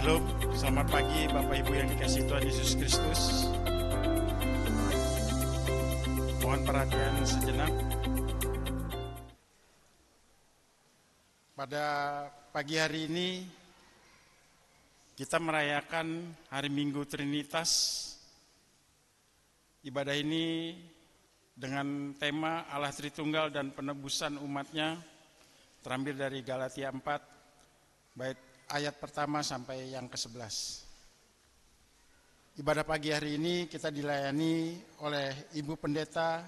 Shalom, selamat pagi Bapak Ibu yang dikasihi Tuhan Yesus Kristus. Mohon perhatian sejenak. Pada pagi hari ini kita merayakan hari Minggu Trinitas. Ibadah ini dengan tema Allah Tritunggal dan penebusan umatnya, terambil dari Galatia 4, bait ayat pertama sampai yang ke-11. Ibadah pagi hari ini kita dilayani oleh Ibu Pendeta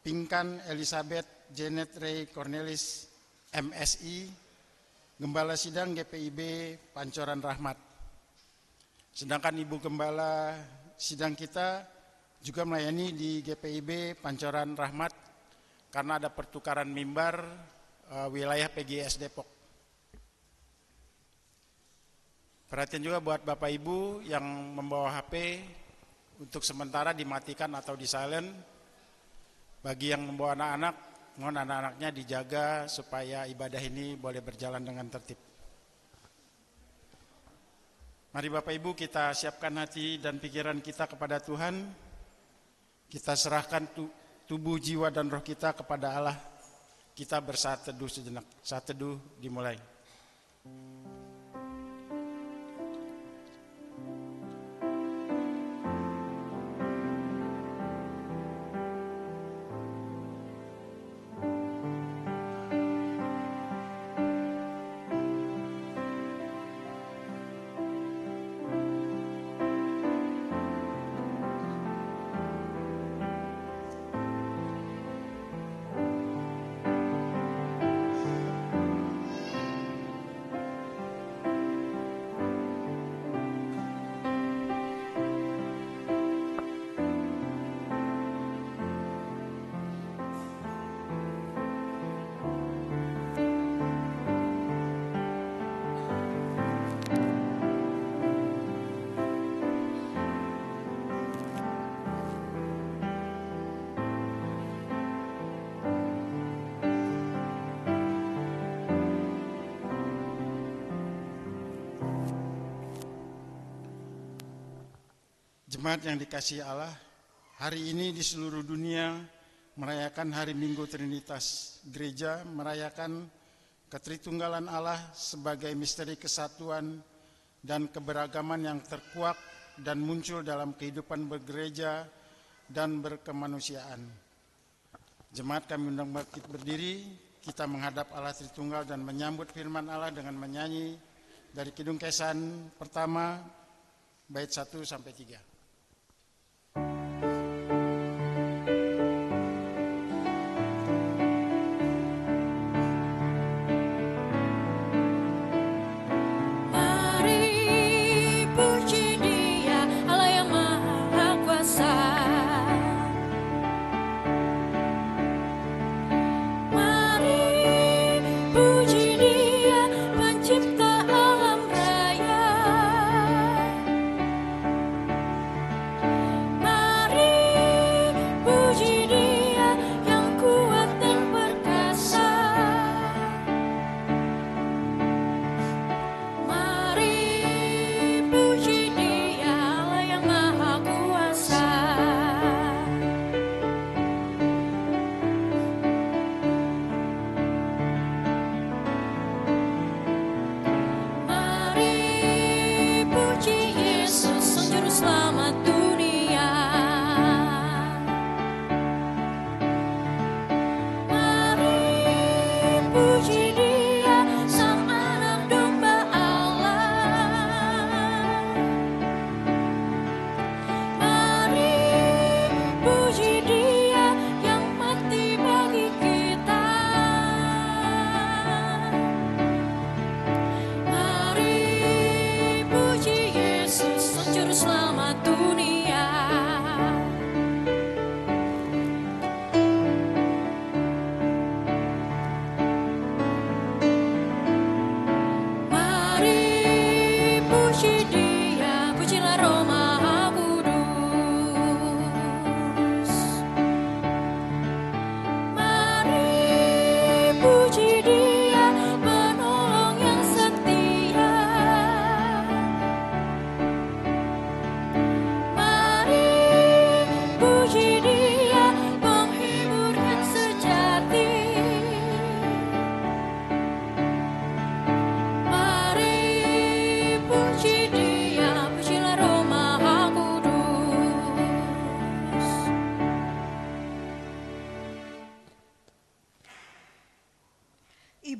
Pinkan Elizabeth Janet Ray Cornelis MSI, Gembala Sidang GPIB Pancoran Rahmat. Sedangkan Ibu Gembala Sidang kita juga melayani di GPIB Pancoran Rahmat karena ada pertukaran mimbar wilayah PGS Depok. Perhatian juga buat Bapak Ibu yang membawa HP untuk sementara dimatikan atau di silent. Bagi yang membawa anak-anak, mohon anak-anaknya dijaga supaya ibadah ini boleh berjalan dengan tertib. Mari Bapak Ibu kita siapkan hati dan pikiran kita kepada Tuhan. Kita serahkan tubuh, jiwa, dan roh kita kepada Allah. Kita bersaat teduh sejenak. Saat teduh dimulai. Jemaat yang dikasihi Allah, hari ini di seluruh dunia merayakan hari Minggu Trinitas. Gereja merayakan ketritunggalan Allah sebagai misteri kesatuan dan keberagaman yang terkuak dan muncul dalam kehidupan bergereja dan berkemanusiaan. Jemaat kami undang berdiri, kita menghadap Allah Tritunggal dan menyambut firman Allah dengan menyanyi dari Kidung Kesan pertama, bait 1 sampai 3.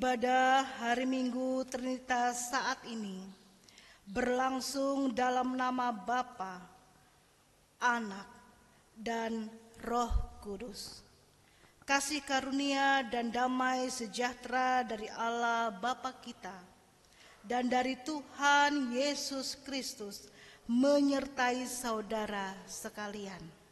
Ibadah hari Minggu Trinitas saat ini berlangsung dalam nama Bapa, Anak, dan Roh Kudus. Kasih karunia dan damai sejahtera dari Allah Bapa kita dan dari Tuhan Yesus Kristus menyertai saudara sekalian.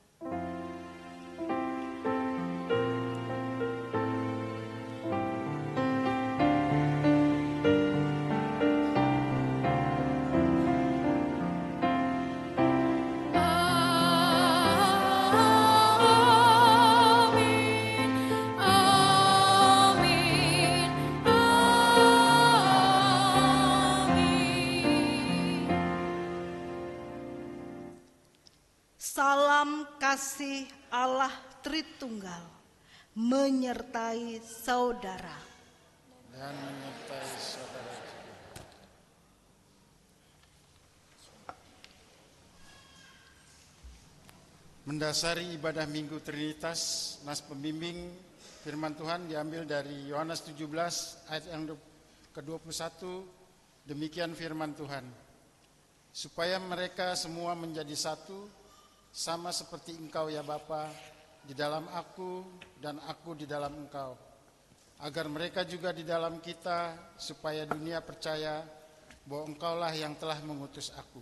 Salam kasih Allah Tritunggal menyertai saudara. Dan menyertai saudara. Mendasari ibadah Minggu Trinitas, nas pembimbing firman Tuhan diambil dari Yohanes 17 ayat yang ke-21. Demikian firman Tuhan. Supaya mereka semua menjadi satu, sama seperti Engkau ya Bapa, di dalam aku dan aku di dalam Engkau, agar mereka juga di dalam kita, supaya dunia percaya bahwa Engkaulah yang telah mengutus aku.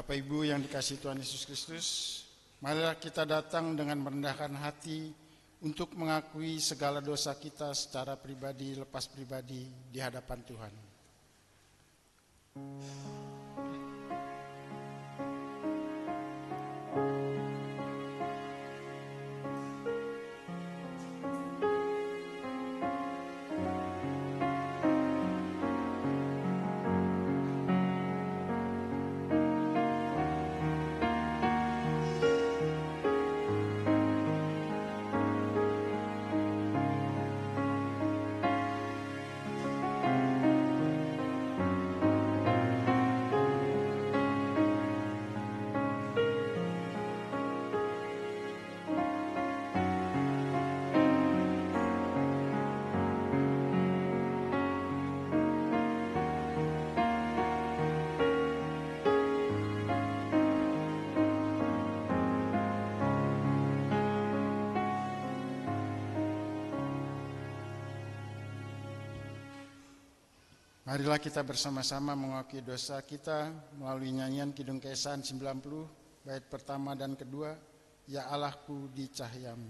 Bapak Ibu yang dikasihi Tuhan Yesus Kristus, marilah kita datang dengan merendahkan hati untuk mengakui segala dosa kita secara pribadi lepas pribadi di hadapan Tuhan. Marilah kita bersama-sama mengakui dosa kita melalui nyanyian Kidung Keesahan 90, bait pertama dan kedua, Ya Allahku di Cahayamu.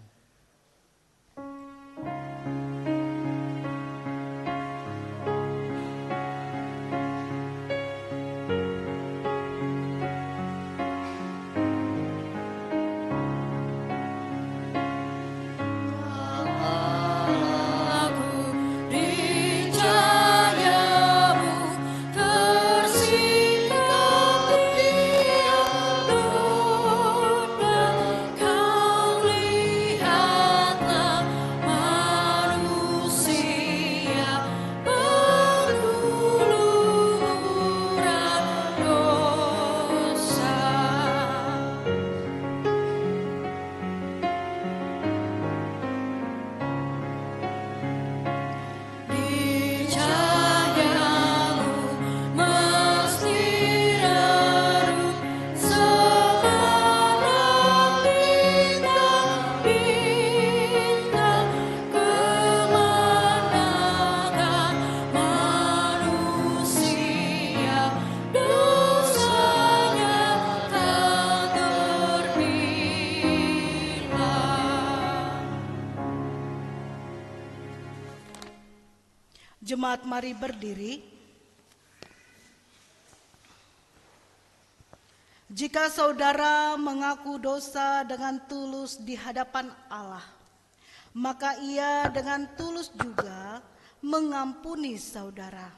Kau lihatlah Jemaat mari berdiri. Jika saudara mengaku dosa dengan tulus di hadapan Allah, maka Ia dengan tulus juga mengampuni saudara.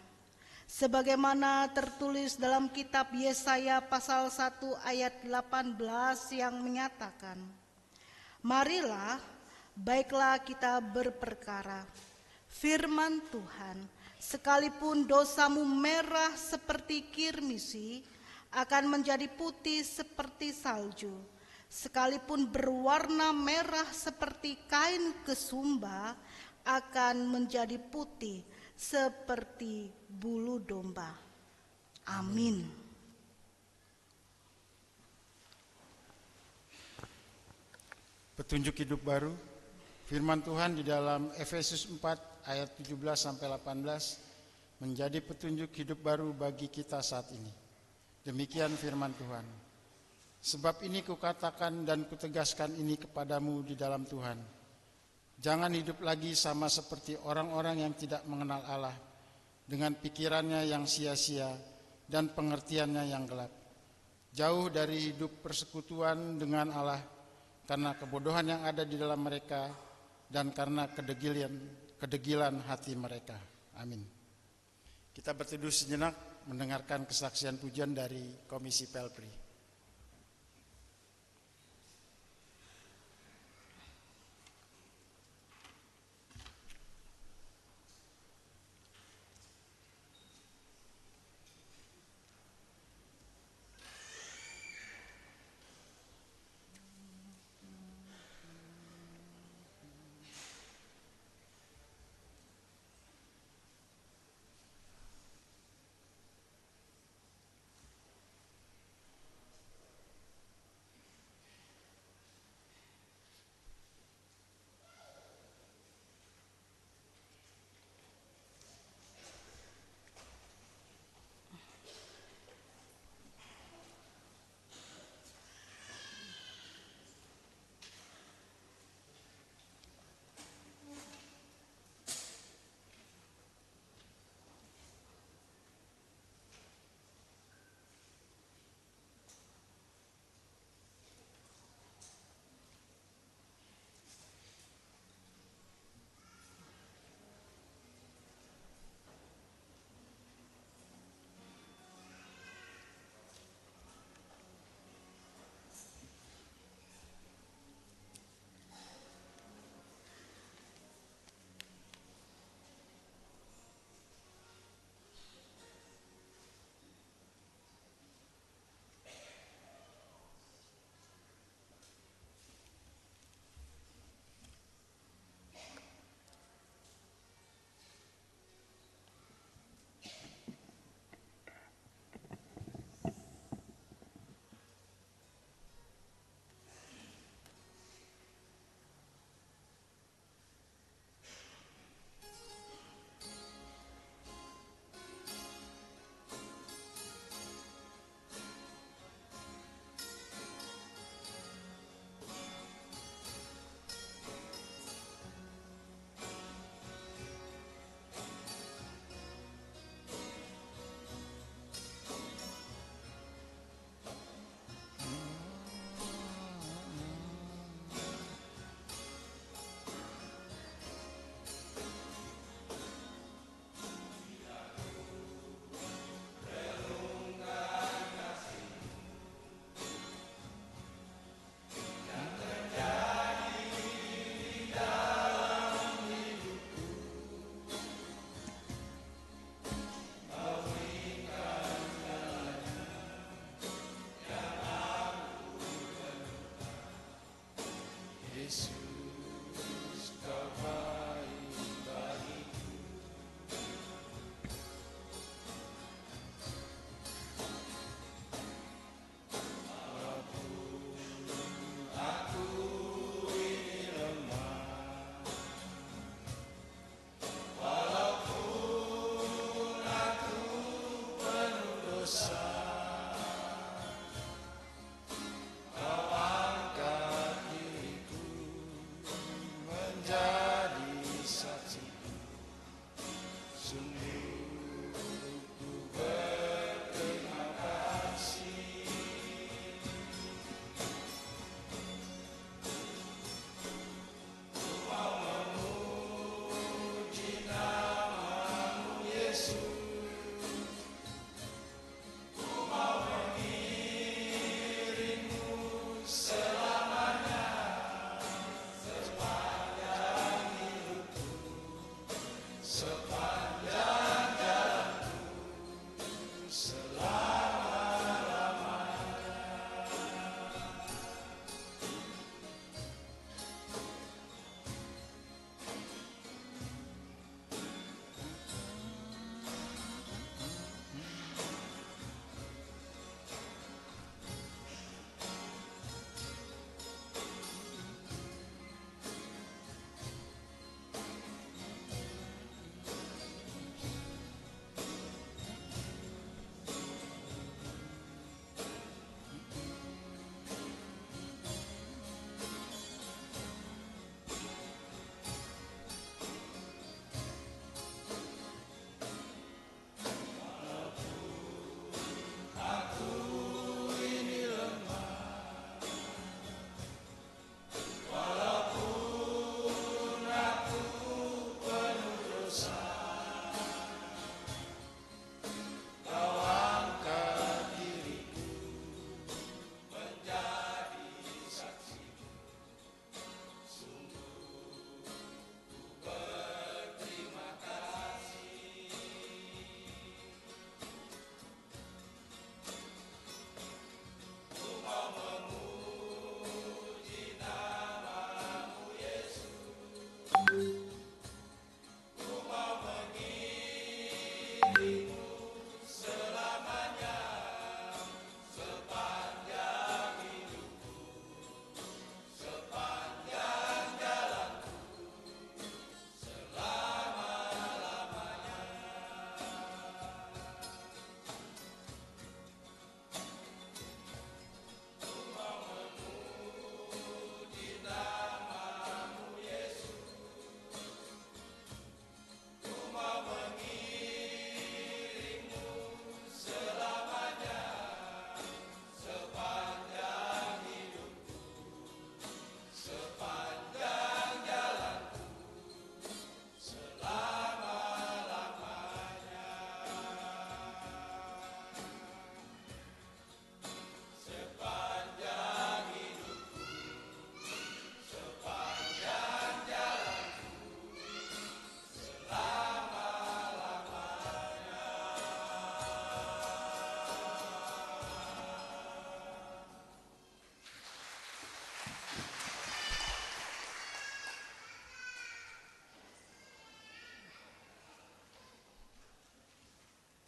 Sebagaimana tertulis dalam kitab Yesaya pasal 1 ayat 18 yang menyatakan, "Marilah, baiklah kita berperkara. Firman Tuhan, sekalipun dosamu merah seperti kirmisi, akan menjadi putih seperti salju. Sekalipun berwarna merah seperti kain kesumba, akan menjadi putih seperti bulu domba." Amin. Petunjuk hidup baru. Firman Tuhan di dalam Efesus 4 ayat 17 sampai 18 menjadi petunjuk hidup baru bagi kita saat ini. Demikian firman Tuhan. Sebab ini kukatakan dan kutegaskan ini kepadamu di dalam Tuhan. Jangan hidup lagi sama seperti orang-orang yang tidak mengenal Allah, dengan pikirannya yang sia-sia dan pengertiannya yang gelap. Jauh dari hidup persekutuan dengan Allah karena kebodohan yang ada di dalam mereka dan karena kedegilan hati mereka. Amin. Kita berteduh sejenak mendengarkan kesaksian pujian dari Komisi Pelpri.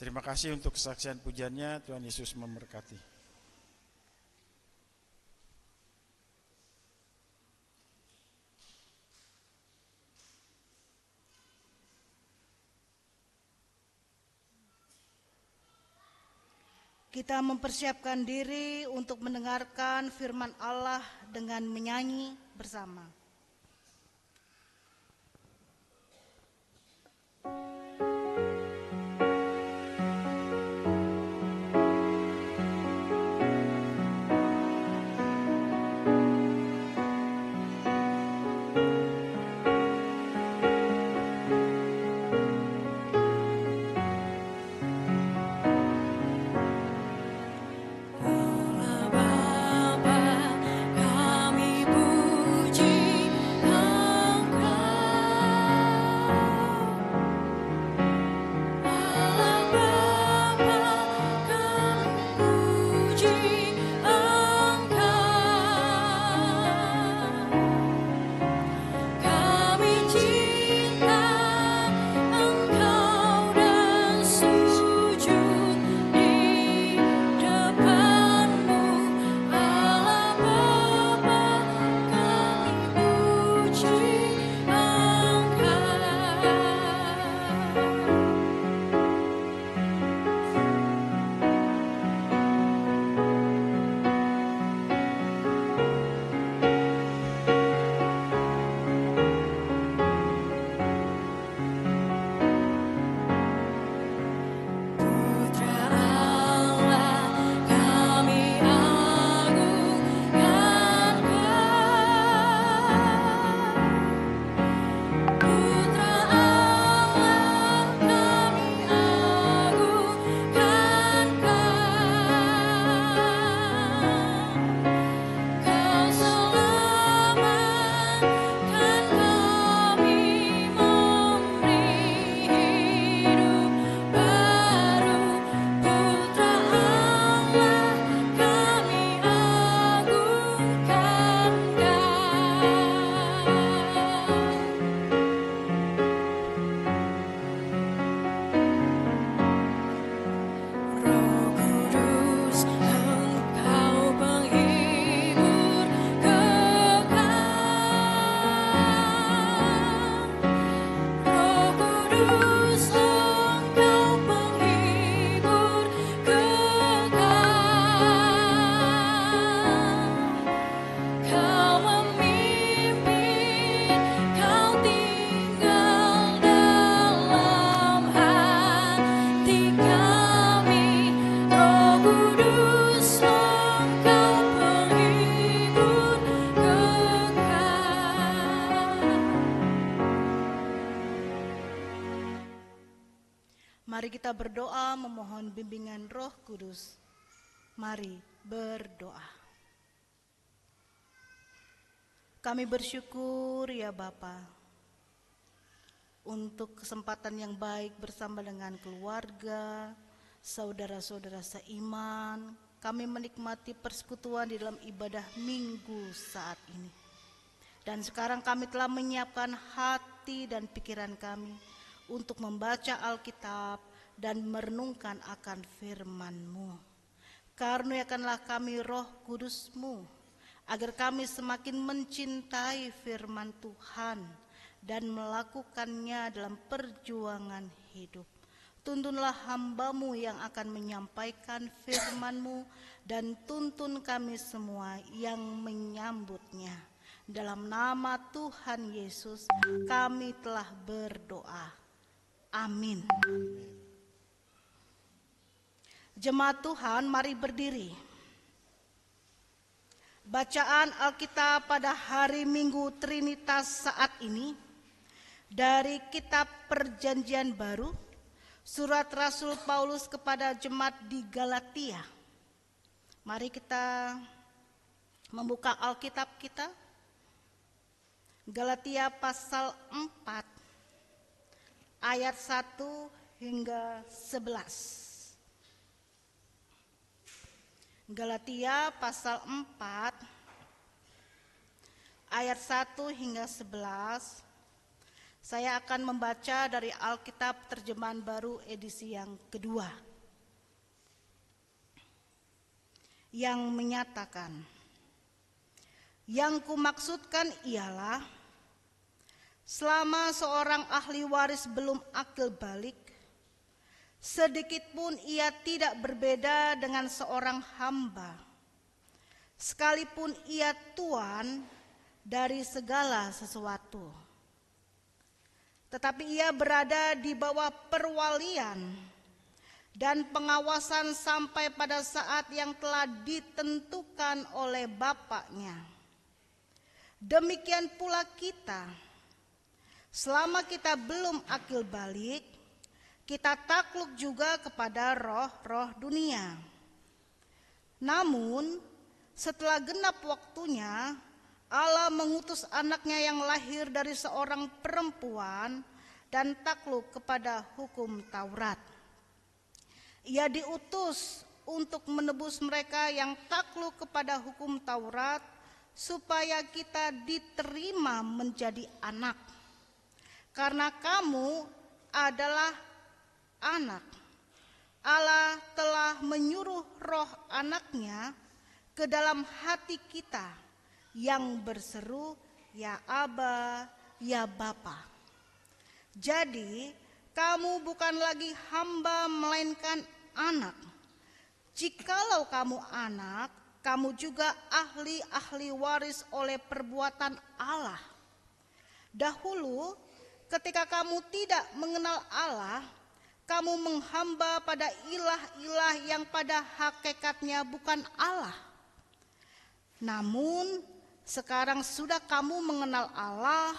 Terima kasih untuk kesaksian pujiannya. Tuhan Yesus memberkati. Kita mempersiapkan diri untuk mendengarkan firman Allah dengan menyanyi bersama. Mari kita berdoa memohon bimbingan Roh Kudus. Mari berdoa. Kami bersyukur ya Bapa untuk kesempatan yang baik bersama dengan keluarga, saudara-saudara seiman. Kami menikmati persekutuan di dalam ibadah minggu saat ini. Dan sekarang kami telah menyiapkan hati dan pikiran kami untuk membaca Alkitab dan merenungkan akan firman-Mu. Karuniakanlah kami Roh Kudus-Mu, agar kami semakin mencintai firman Tuhan dan melakukannya dalam perjuangan hidup. Tuntunlah hamba-Mu yang akan menyampaikan firman-Mu dan tuntun kami semua yang menyambutnya. Dalam nama Tuhan Yesus kami telah berdoa. Amin. Jemaat Tuhan, mari berdiri. Bacaan Alkitab pada hari Minggu Trinitas saat ini dari kitab Perjanjian Baru, surat Rasul Paulus kepada jemaat di Galatia. Mari kita membuka Alkitab kita. Galatia pasal 4 ayat 1 hingga 11. Galatia pasal 4 ayat 1 hingga 11. Saya akan membaca dari Alkitab Terjemahan Baru edisi yang kedua, yang menyatakan, yang kumaksudkan ialah selama seorang ahli waris belum akil balik, sedikit pun ia tidak berbeda dengan seorang hamba, sekalipun ia tuan dari segala sesuatu. Tetapi ia berada di bawah perwalian dan pengawasan sampai pada saat yang telah ditentukan oleh Bapaknya. Demikian pula kita, selama kita belum akil balik, kita takluk juga kepada roh-roh dunia. Namun setelah genap waktunya, Allah mengutus anaknya yang lahir dari seorang perempuan dan takluk kepada hukum Taurat. Ia diutus untuk menebus mereka yang takluk kepada hukum Taurat, supaya kita diterima menjadi anak. Karena kamu adalah anak, Allah telah menyuruh roh anaknya ke dalam hati kita, yang berseru, ya Aba, ya Bapa. Jadi kamu bukan lagi hamba melainkan anak. Jikalau kamu anak, kamu juga ahli waris oleh perbuatan Allah. Dahulu ketika kamu tidak mengenal Allah, kamu menghamba pada ilah-ilah yang pada hakikatnya bukan Allah. Namun sekarang sudah kamu mengenal Allah,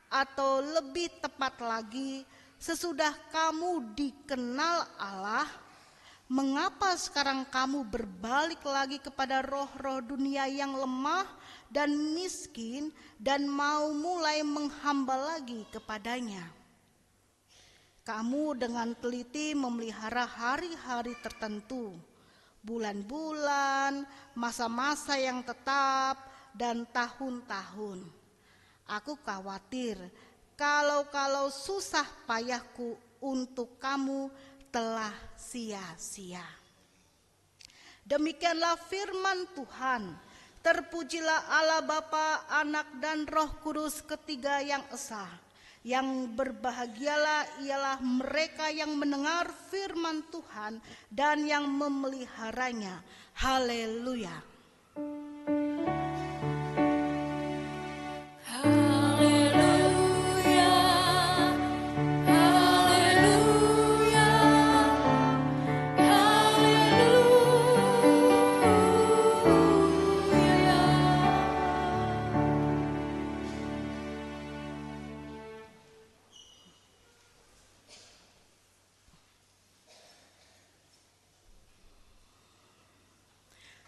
atau lebih tepat lagi, sesudah kamu dikenal Allah, mengapa sekarang kamu berbalik lagi kepada roh-roh dunia yang lemah dan miskin dan mau mulai menghamba lagi kepadanya? Kamu dengan teliti memelihara hari-hari tertentu, bulan-bulan, masa-masa yang tetap, dan tahun-tahun. Aku khawatir kalau susah payahku untuk kamu telah sia-sia. Demikianlah firman Tuhan. Terpujilah Allah Bapa, Anak dan Roh Kudus, ketiga yang esa. Yang berbahagialah ialah mereka yang mendengar firman Tuhan dan yang memeliharanya. Haleluya.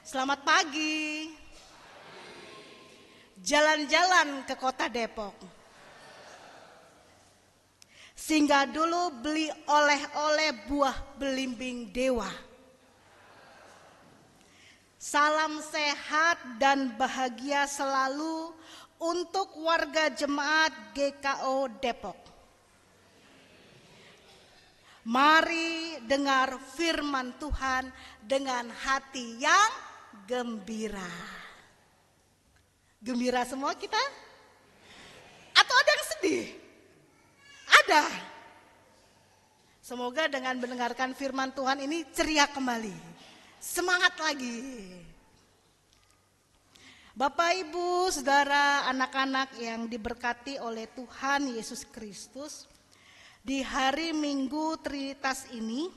Selamat pagi. Jalan-jalan ke kota Depok. Singgah dulu beli oleh-oleh buah belimbing dewa. Salam sehat dan bahagia selalu untuk warga jemaat GKO Depok. Mari dengar firman Tuhan dengan hati yang gembira. Gembira semua kita? Atau ada yang sedih? Ada. Semoga dengan mendengarkan firman Tuhan ini ceria kembali. Semangat lagi. Bapak, Ibu, Saudara, anak-anak yang diberkati oleh Tuhan Yesus Kristus, di hari Minggu Trinitas ini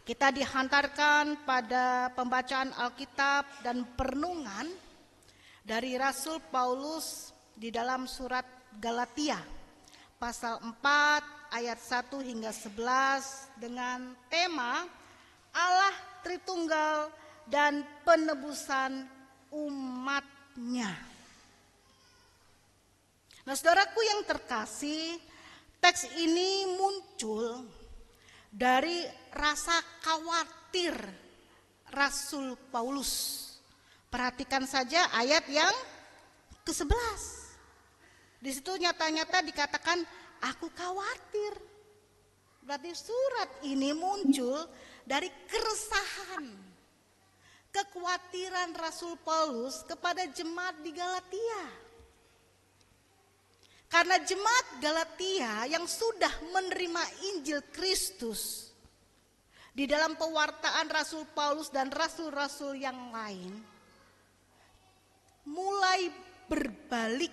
kita dihantarkan pada pembacaan Alkitab dan perenungan dari Rasul Paulus di dalam surat Galatia pasal 4 ayat 1 hingga 11 dengan tema Allah Tritunggal dan penebusan umatnya. Nah, saudaraku yang terkasih, teks ini muncul dari rasa khawatir Rasul Paulus. Perhatikan saja ayat yang ke-11. Di situ nyata-nyata dikatakan aku khawatir. Berarti surat ini muncul dari keresahan, kekhawatiran Rasul Paulus kepada jemaat di Galatia. Karena jemaat Galatia yang sudah menerima Injil Kristus di dalam pewartaan Rasul Paulus dan rasul-rasul yang lain mulai berbalik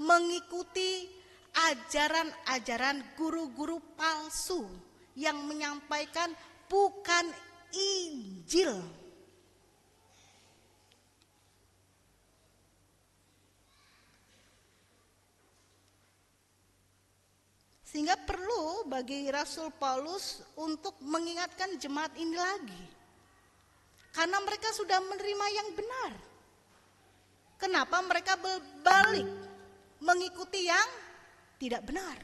mengikuti ajaran-ajaran guru-guru palsu yang menyampaikan bukan Injil. Sehingga perlu bagi Rasul Paulus untuk mengingatkan jemaat ini lagi. Karena mereka sudah menerima yang benar. Kenapa mereka berbalik mengikuti yang tidak benar?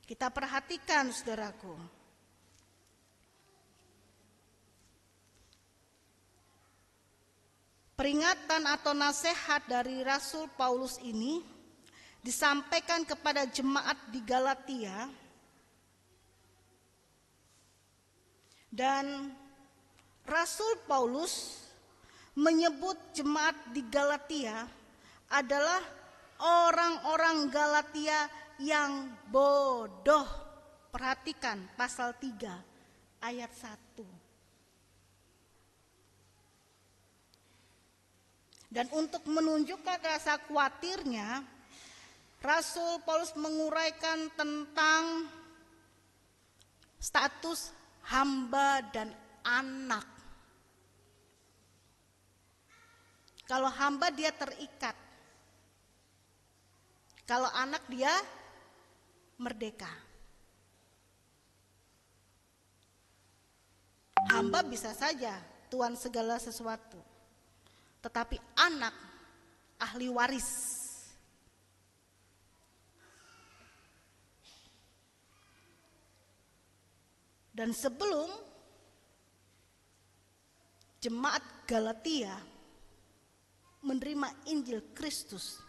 Kita perhatikan, saudaraku. Peringatan atau nasihat dari Rasul Paulus ini disampaikan kepada jemaat di Galatia, dan Rasul Paulus menyebut jemaat di Galatia adalah orang-orang Galatia yang bodoh. Perhatikan pasal 3 ayat 1. Dan untuk menunjukkan rasa khawatirnya, Rasul Paulus menguraikan tentang status hamba dan anak. Kalau hamba dia terikat. Kalau anak dia merdeka. Hamba bisa saja tuan segala sesuatu. Tetapi anak ahli waris. Dan sebelum jemaat Galatia menerima Injil Kristus,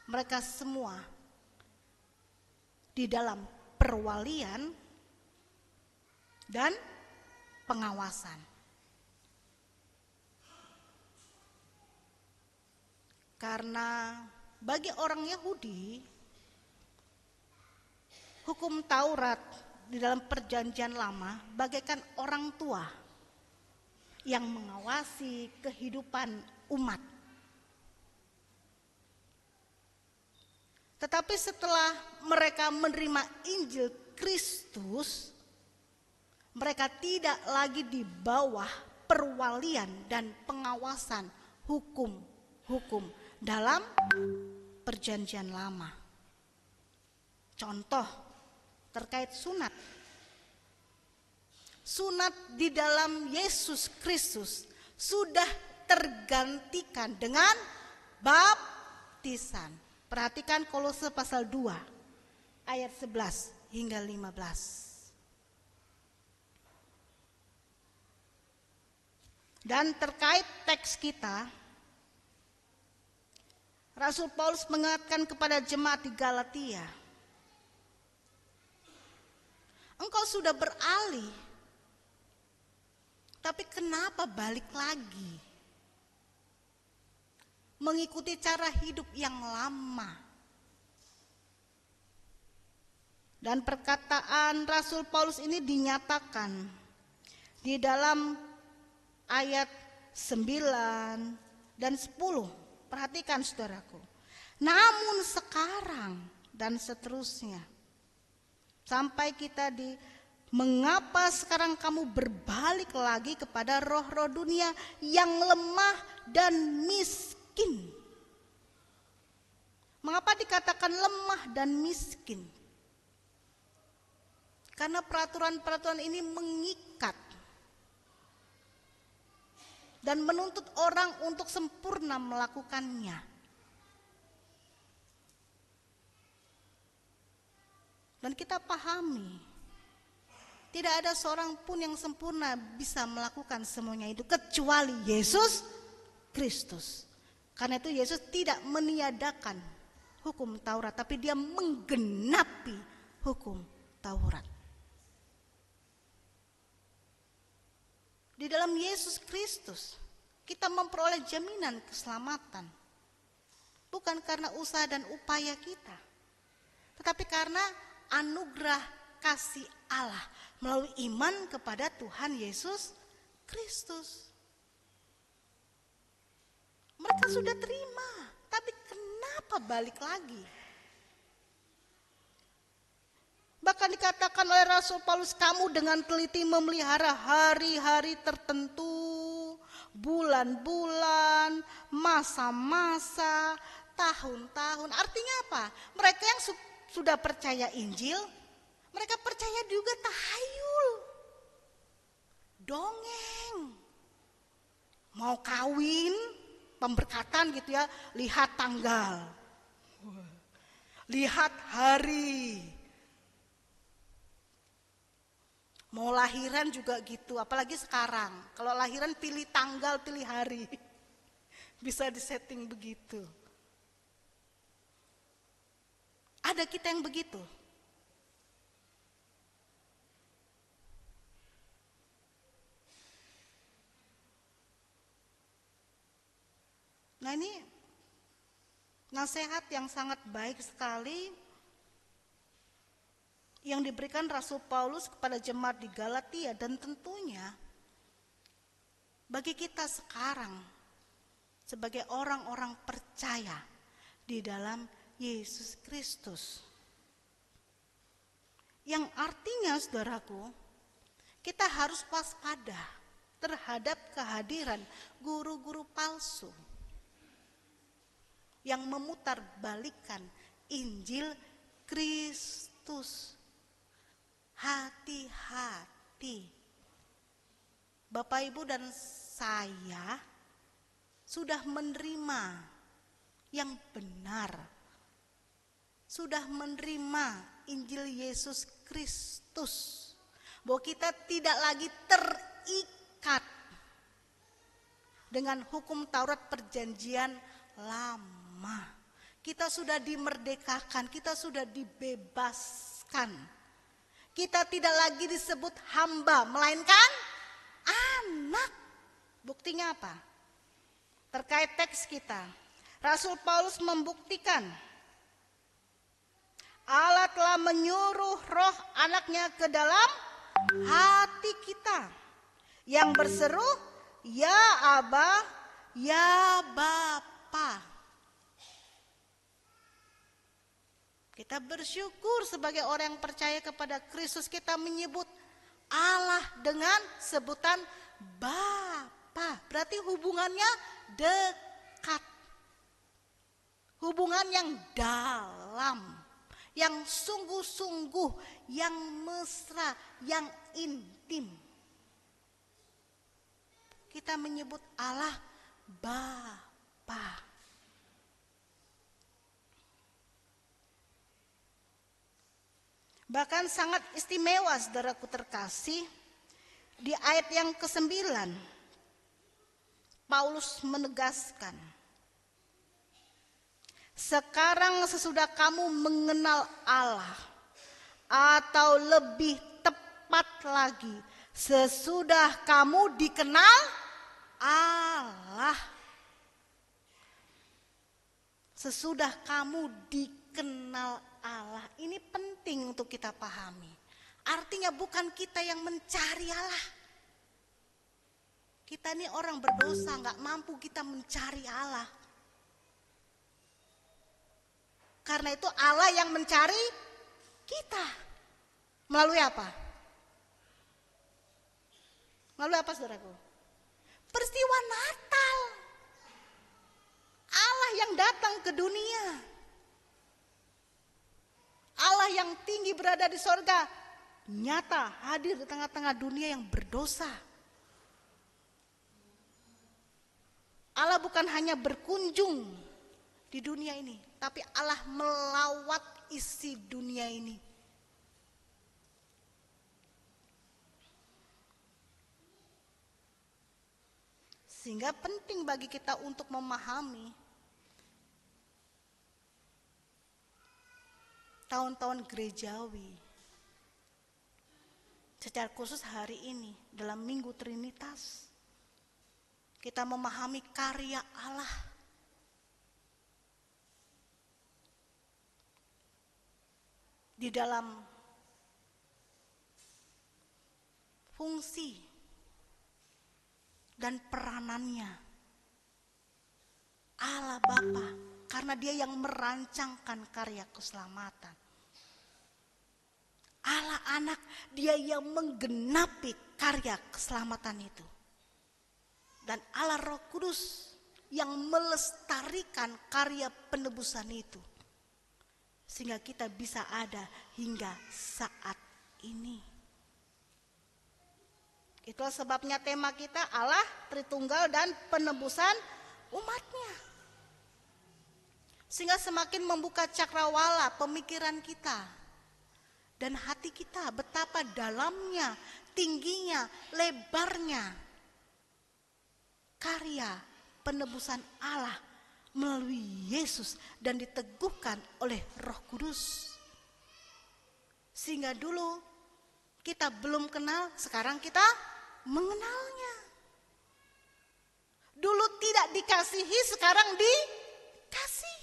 mereka semua di dalam perwalian dan pengawasan. Karena bagi orang Yahudi, hukum Taurat di dalam perjanjian lama bagaikan orang tua yang mengawasi kehidupan umat. Tetapi setelah mereka menerima Injil Kristus, mereka tidak lagi di bawah perwalian dan pengawasan hukum dalam perjanjian lama. Contoh terkait sunat. Sunat di dalam Yesus Kristus sudah tergantikan dengan baptisan. Perhatikan Kolose pasal 2 ayat 11 hingga 15. Dan terkait teks kita, Rasul Paulus mengingatkan kepada jemaat di Galatia, engkau sudah beralih, tapi kenapa balik lagi mengikuti cara hidup yang lama? Dan perkataan Rasul Paulus ini dinyatakan di dalam ayat 9 dan 10. Perhatikan saudaraku. Namun sekarang dan seterusnya. Sampai kita di mengapa sekarang kamu berbalik lagi kepada roh-roh dunia yang lemah dan miskin? Mengapa dikatakan lemah dan miskin? Karena peraturan-peraturan ini mengikat dan menuntut orang untuk sempurna melakukannya. Dan kita pahami, tidak ada seorang pun yang sempurna bisa melakukan semuanya itu kecuali Yesus Kristus. Karena itu Yesus tidak meniadakan hukum Taurat, tapi dia menggenapi hukum Taurat. Di dalam Yesus Kristus kita memperoleh jaminan keselamatan. Bukan karena usaha dan upaya kita, tetapi karena anugerah kasih Allah melalui iman kepada Tuhan Yesus Kristus. Mereka sudah terima, tapi kenapa balik lagi? Bahkan dikatakan oleh Rasul Paulus, kamu dengan teliti memelihara hari-hari tertentu, bulan-bulan, masa-masa, tahun-tahun. Artinya apa? Mereka yang sudah percaya Injil, mereka percaya juga tahayul, dongeng. Mau kawin, pemberkatan gitu ya, lihat tanggal, lihat hari. Mau lahiran juga gitu, apalagi sekarang. Kalau lahiran pilih tanggal, pilih hari. Bisa disetting begitu. Ada kita yang begitu. Nah, ini nasihat yang sangat baik sekali yang diberikan Rasul Paulus kepada jemaat di Galatia, dan tentunya bagi kita sekarang sebagai orang-orang percaya di dalam Yesus Kristus. Yang artinya, saudaraku, kita harus waspada terhadap kehadiran guru-guru palsu yang memutarbalikkan Injil Kristus. Hati-hati. Bapak, Ibu, dan saya sudah menerima yang benar. Sudah menerima Injil Yesus Kristus. Bahwa kita tidak lagi terikat dengan hukum Taurat perjanjian lama. Kita sudah dimerdekakan, kita sudah dibebaskan. Kita tidak lagi disebut hamba, melainkan anak. Buktinya apa? Terkait teks kita, Rasul Paulus membuktikan Allah telah menyuruh roh anaknya ke dalam hati kita, yang berseru, ya Aba, ya Bapa. Kita bersyukur sebagai orang yang percaya kepada Kristus, kita menyebut Allah dengan sebutan Bapa. Berarti hubungannya dekat. Hubungan yang dalam, yang sungguh-sungguh, yang mesra, yang intim. Kita menyebut Allah Bapa. Bahkan sangat istimewa, saudaraku terkasih, di ayat yang ke-9 Paulus menegaskan, sekarang sesudah kamu mengenal Allah, atau lebih tepat lagi, sesudah kamu dikenal Allah. Sesudah kamu dikenal Allah, ini penting untuk kita pahami. Artinya bukan kita yang mencari Allah. Kita ini orang berdosa, gak mampu kita mencari Allah. Karena itu Allah yang mencari kita. Melalui apa? Melalui apa, saudaraku? Peristiwa Natal. Allah yang datang ke dunia. Allah yang tinggi berada di sorga, nyata hadir di tengah-tengah dunia yang berdosa. Allah bukan hanya berkunjung di dunia ini, tapi Allah melawat isi dunia ini. Sehingga penting bagi kita untuk memahami tahun-tahun gerejawi. Secara khusus hari ini dalam Minggu Trinitas, kita memahami karya Allah. Di dalam fungsi dan peranannya Allah Bapa, karena Dia yang merancangkan karya keselamatan. Allah Anak, Dia yang menggenapi karya keselamatan itu. Dan Allah Roh Kudus yang melestarikan karya penebusan itu. Sehingga kita bisa ada hingga saat ini. Itulah sebabnya tema kita Allah Tritunggal dan penebusan umatnya. Sehingga semakin membuka cakrawala pemikiran kita dan hati kita, betapa dalamnya, tingginya, lebarnya karya penebusan Allah melalui Yesus dan diteguhkan oleh Roh Kudus. Sehingga dulu kita belum kenal, sekarang kita mengenalnya. Dulu tidak dikasihi, sekarang dikasihi.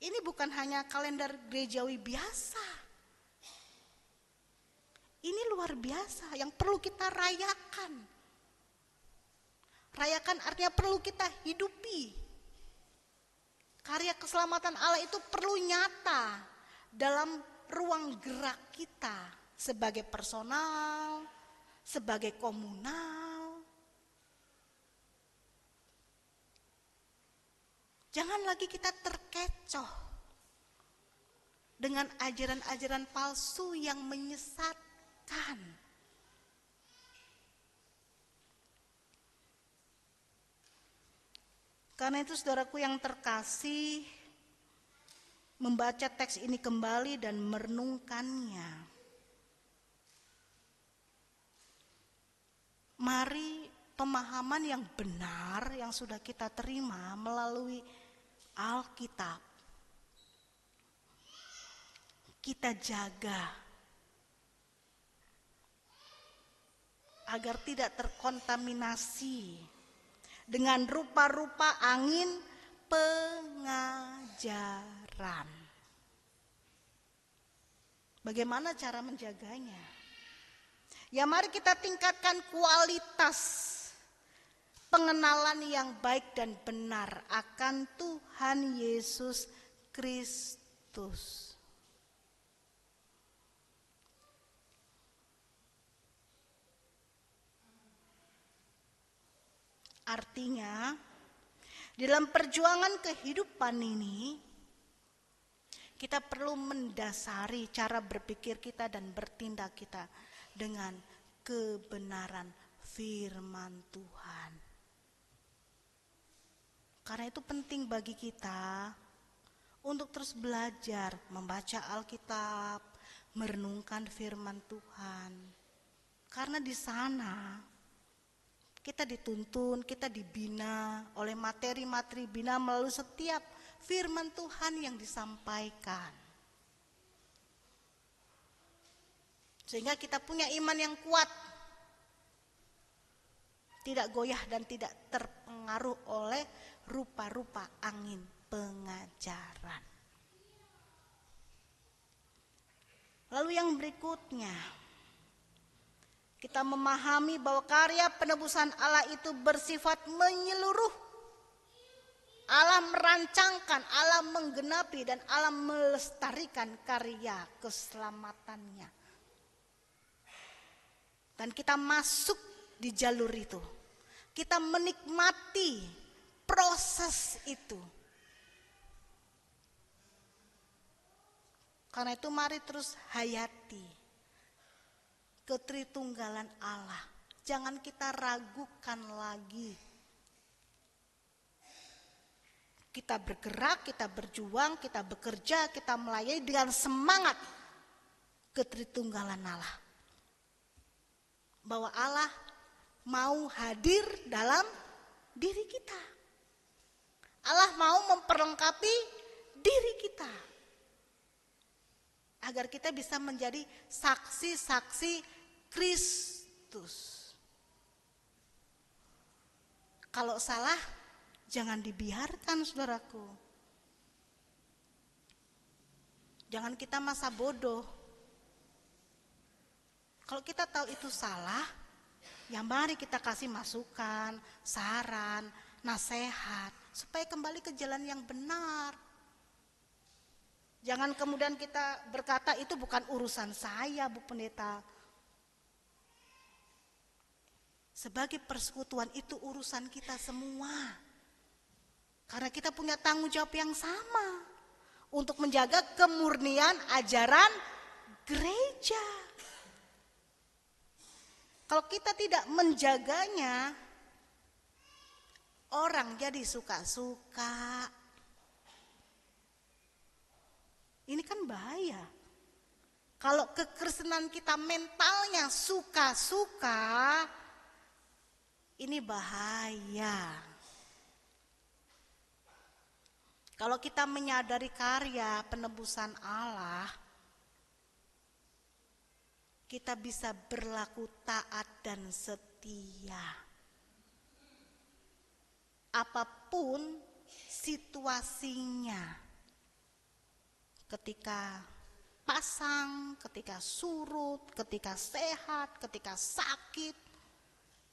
Ini bukan hanya kalender gerejawi biasa. Ini luar biasa yang perlu kita rayakan. Rayakan artinya perlu kita hidupi. Karya keselamatan Allah itu perlu nyata dalam ruang gerak kita sebagai personal, sebagai komunal. Jangan lagi kita terkecoh dengan ajaran-ajaran palsu yang menyesatkan. Karena itu saudaraku yang terkasih, membaca teks ini kembali dan merenungkannya. Mari pemahaman yang benar yang sudah kita terima melalui Alkitab, kita jaga agar tidak terkontaminasi dengan rupa-rupa angin pengajaran. Bagaimana cara menjaganya? Ya mari kita tingkatkan kualitas pengenalan yang baik dan benar akan Tuhan Yesus Kristus. Artinya, dalam perjuangan kehidupan ini, kita perlu mendasari cara berpikir kita dan bertindak kita dengan kebenaran firman Tuhan. Karena itu penting bagi kita untuk terus belajar membaca Alkitab, merenungkan firman Tuhan. Karena di sana kita dituntun, kita dibina oleh materi-materi bina melalui setiap firman Tuhan yang disampaikan. Sehingga kita punya iman yang kuat, tidak goyah dan tidak terpengaruh oleh rupa-rupa angin pengajaran. Lalu yang berikutnya, kita memahami bahwa karya penebusan Allah itu bersifat menyeluruh. Allah merancangkan, Allah menggenapi, dan Allah melestarikan karya keselamatannya. Dan kita masuk di jalur itu. Kita menikmati proses itu. Karena itu mari terus hayati ketritunggalan Allah. Jangan kita ragukan lagi. Kita bergerak, kita berjuang, kita bekerja, kita melayani dengan semangat ketritunggalan Allah. Bahwa Allah mau hadir dalam diri kita. Allah mau memperlengkapi diri kita agar kita bisa menjadi saksi-saksi Kristus. Kalau salah, jangan dibiarkan, saudaraku. Jangan kita masa bodoh. Kalau kita tahu itu salah, ya mari kita kasih masukan, saran, nasihat, supaya kembali ke jalan yang benar. Jangan kemudian kita berkata itu bukan urusan saya, Bu Pendeta. Sebagai persekutuan itu urusan kita semua. Karena kita punya tanggung jawab yang sama untuk menjaga kemurnian ajaran gereja. Kalau kita tidak menjaganya, orang jadi suka-suka. Ini kan bahaya. Kalau kekristenan kita mentalnya suka-suka, ini bahaya. Kalau kita menyadari karya penebusan Allah, kita bisa berlaku taat dan setia. Apapun situasinya, ketika pasang, ketika surut, ketika sehat, ketika sakit,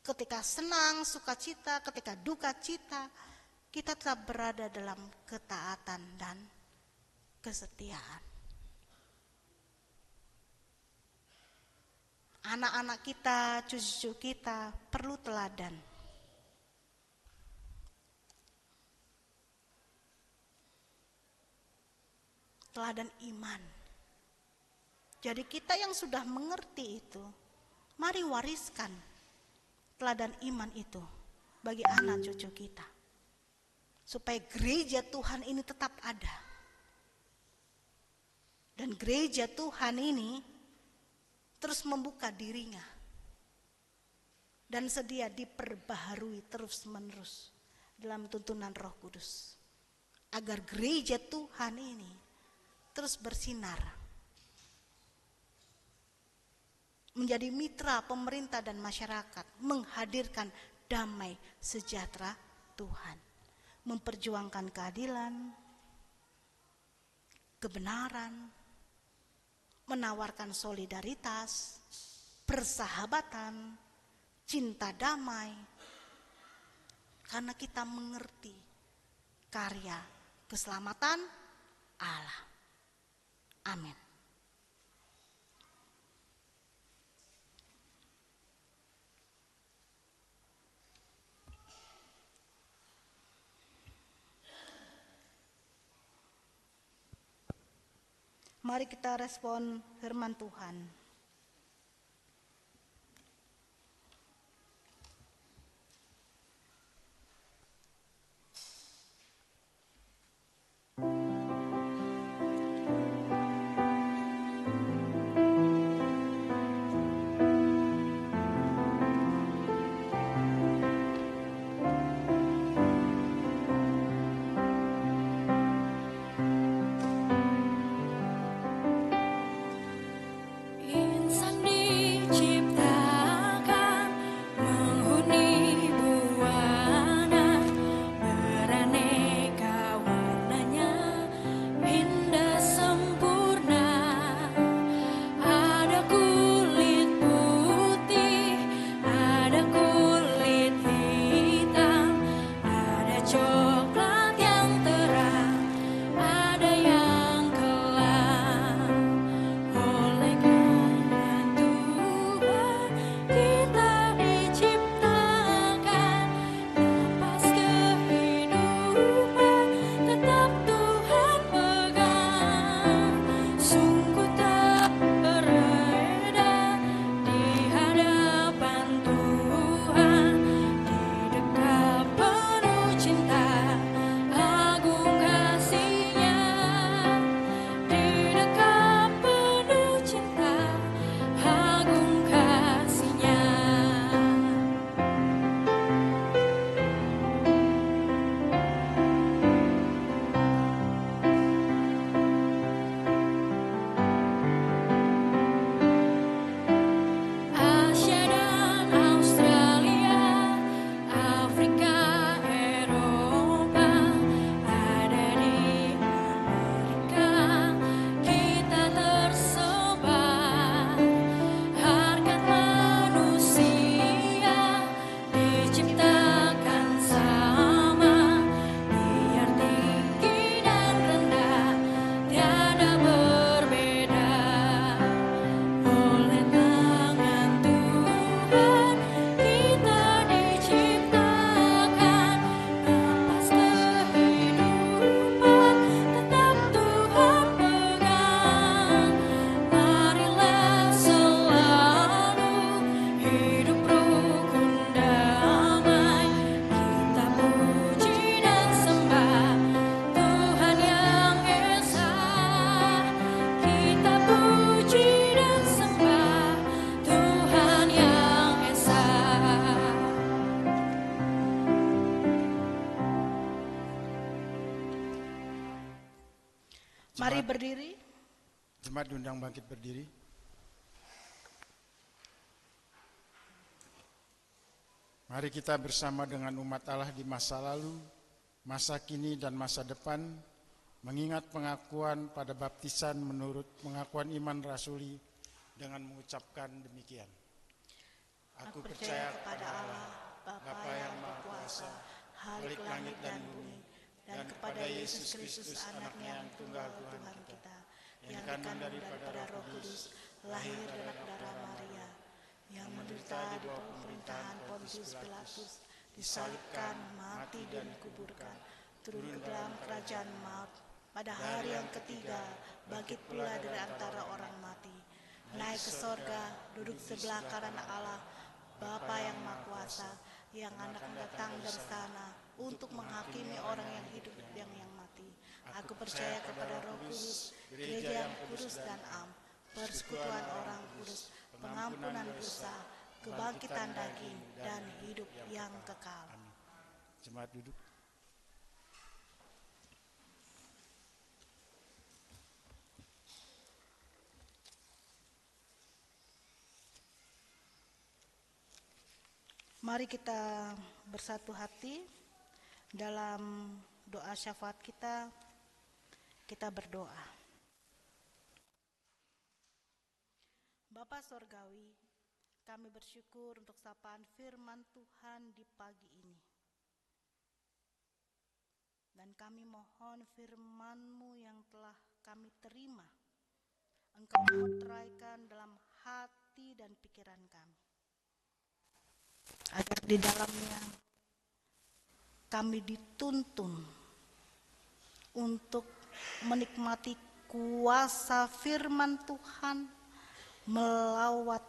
ketika senang, sukacita, ketika duka cita, kita tetap berada dalam ketaatan dan kesetiaan. Anak-anak kita, cucu-cucu kita perlu teladan. Teladan iman. Jadi kita yang sudah mengerti itu, mari wariskan teladan iman itu bagi anak cucu kita. Supaya gereja Tuhan ini tetap ada. Dan gereja Tuhan ini terus membuka dirinya. Dan sedia diperbaharui terus-menerus dalam tuntunan Roh Kudus. Agar gereja Tuhan ini terus bersinar. Menjadi mitra pemerintah dan masyarakat. Menghadirkan damai sejahtera Tuhan. Memperjuangkan keadilan, kebenaran, menawarkan solidaritas, persahabatan, cinta damai. Karena kita mengerti karya keselamatan Allah. Amin. Mari kita respon firman Tuhan. Ini berdiri. Jemaat diundang bangkit berdiri. Mari kita bersama dengan umat Allah di masa lalu, masa kini dan masa depan, mengingat pengakuan pada baptisan menurut pengakuan iman rasuli dengan mengucapkan demikian. Aku percaya kepada Allah, Bapa yang Maha Kuasa, Khalik langit dan bumi, dan kepada Yesus Kristus anaknya yang tunggal Tuhan kita, yang dikandung daripada Roh Kudus, lahir dari darah Maria, yang menderita di bawah pemerintahan Pontius Pilatus, disalibkan, mati dan dikuburkan, turun ke dalam kerajaan maut, pada hari yang ketiga bangkit pula dari antara orang mati, naik ke sorga, duduk sebelah kanan Allah, Bapa yang Maha Kuasa, yang akan datang dari sana untuk menghakimi orang yang hidup dan yang mati. Aku percaya kepada Roh Kudus, gereja yang kudus dan am, persekutuan orang kudus, pengampunan dosa, kebangkitan daging, dan hidup yang kekal. Amin. Jemaat duduk. Mari kita bersatu hati dalam doa syafaat kita. Kita berdoa. Bapa Sorgawi, kami bersyukur untuk sapaan firman Tuhan di pagi ini. Dan kami mohon firman-Mu yang telah kami terima, Engkau meteraikan dalam hati dan pikiran kami, agar di dalamnya kami dituntun untuk menikmati kuasa firman Tuhan, melawat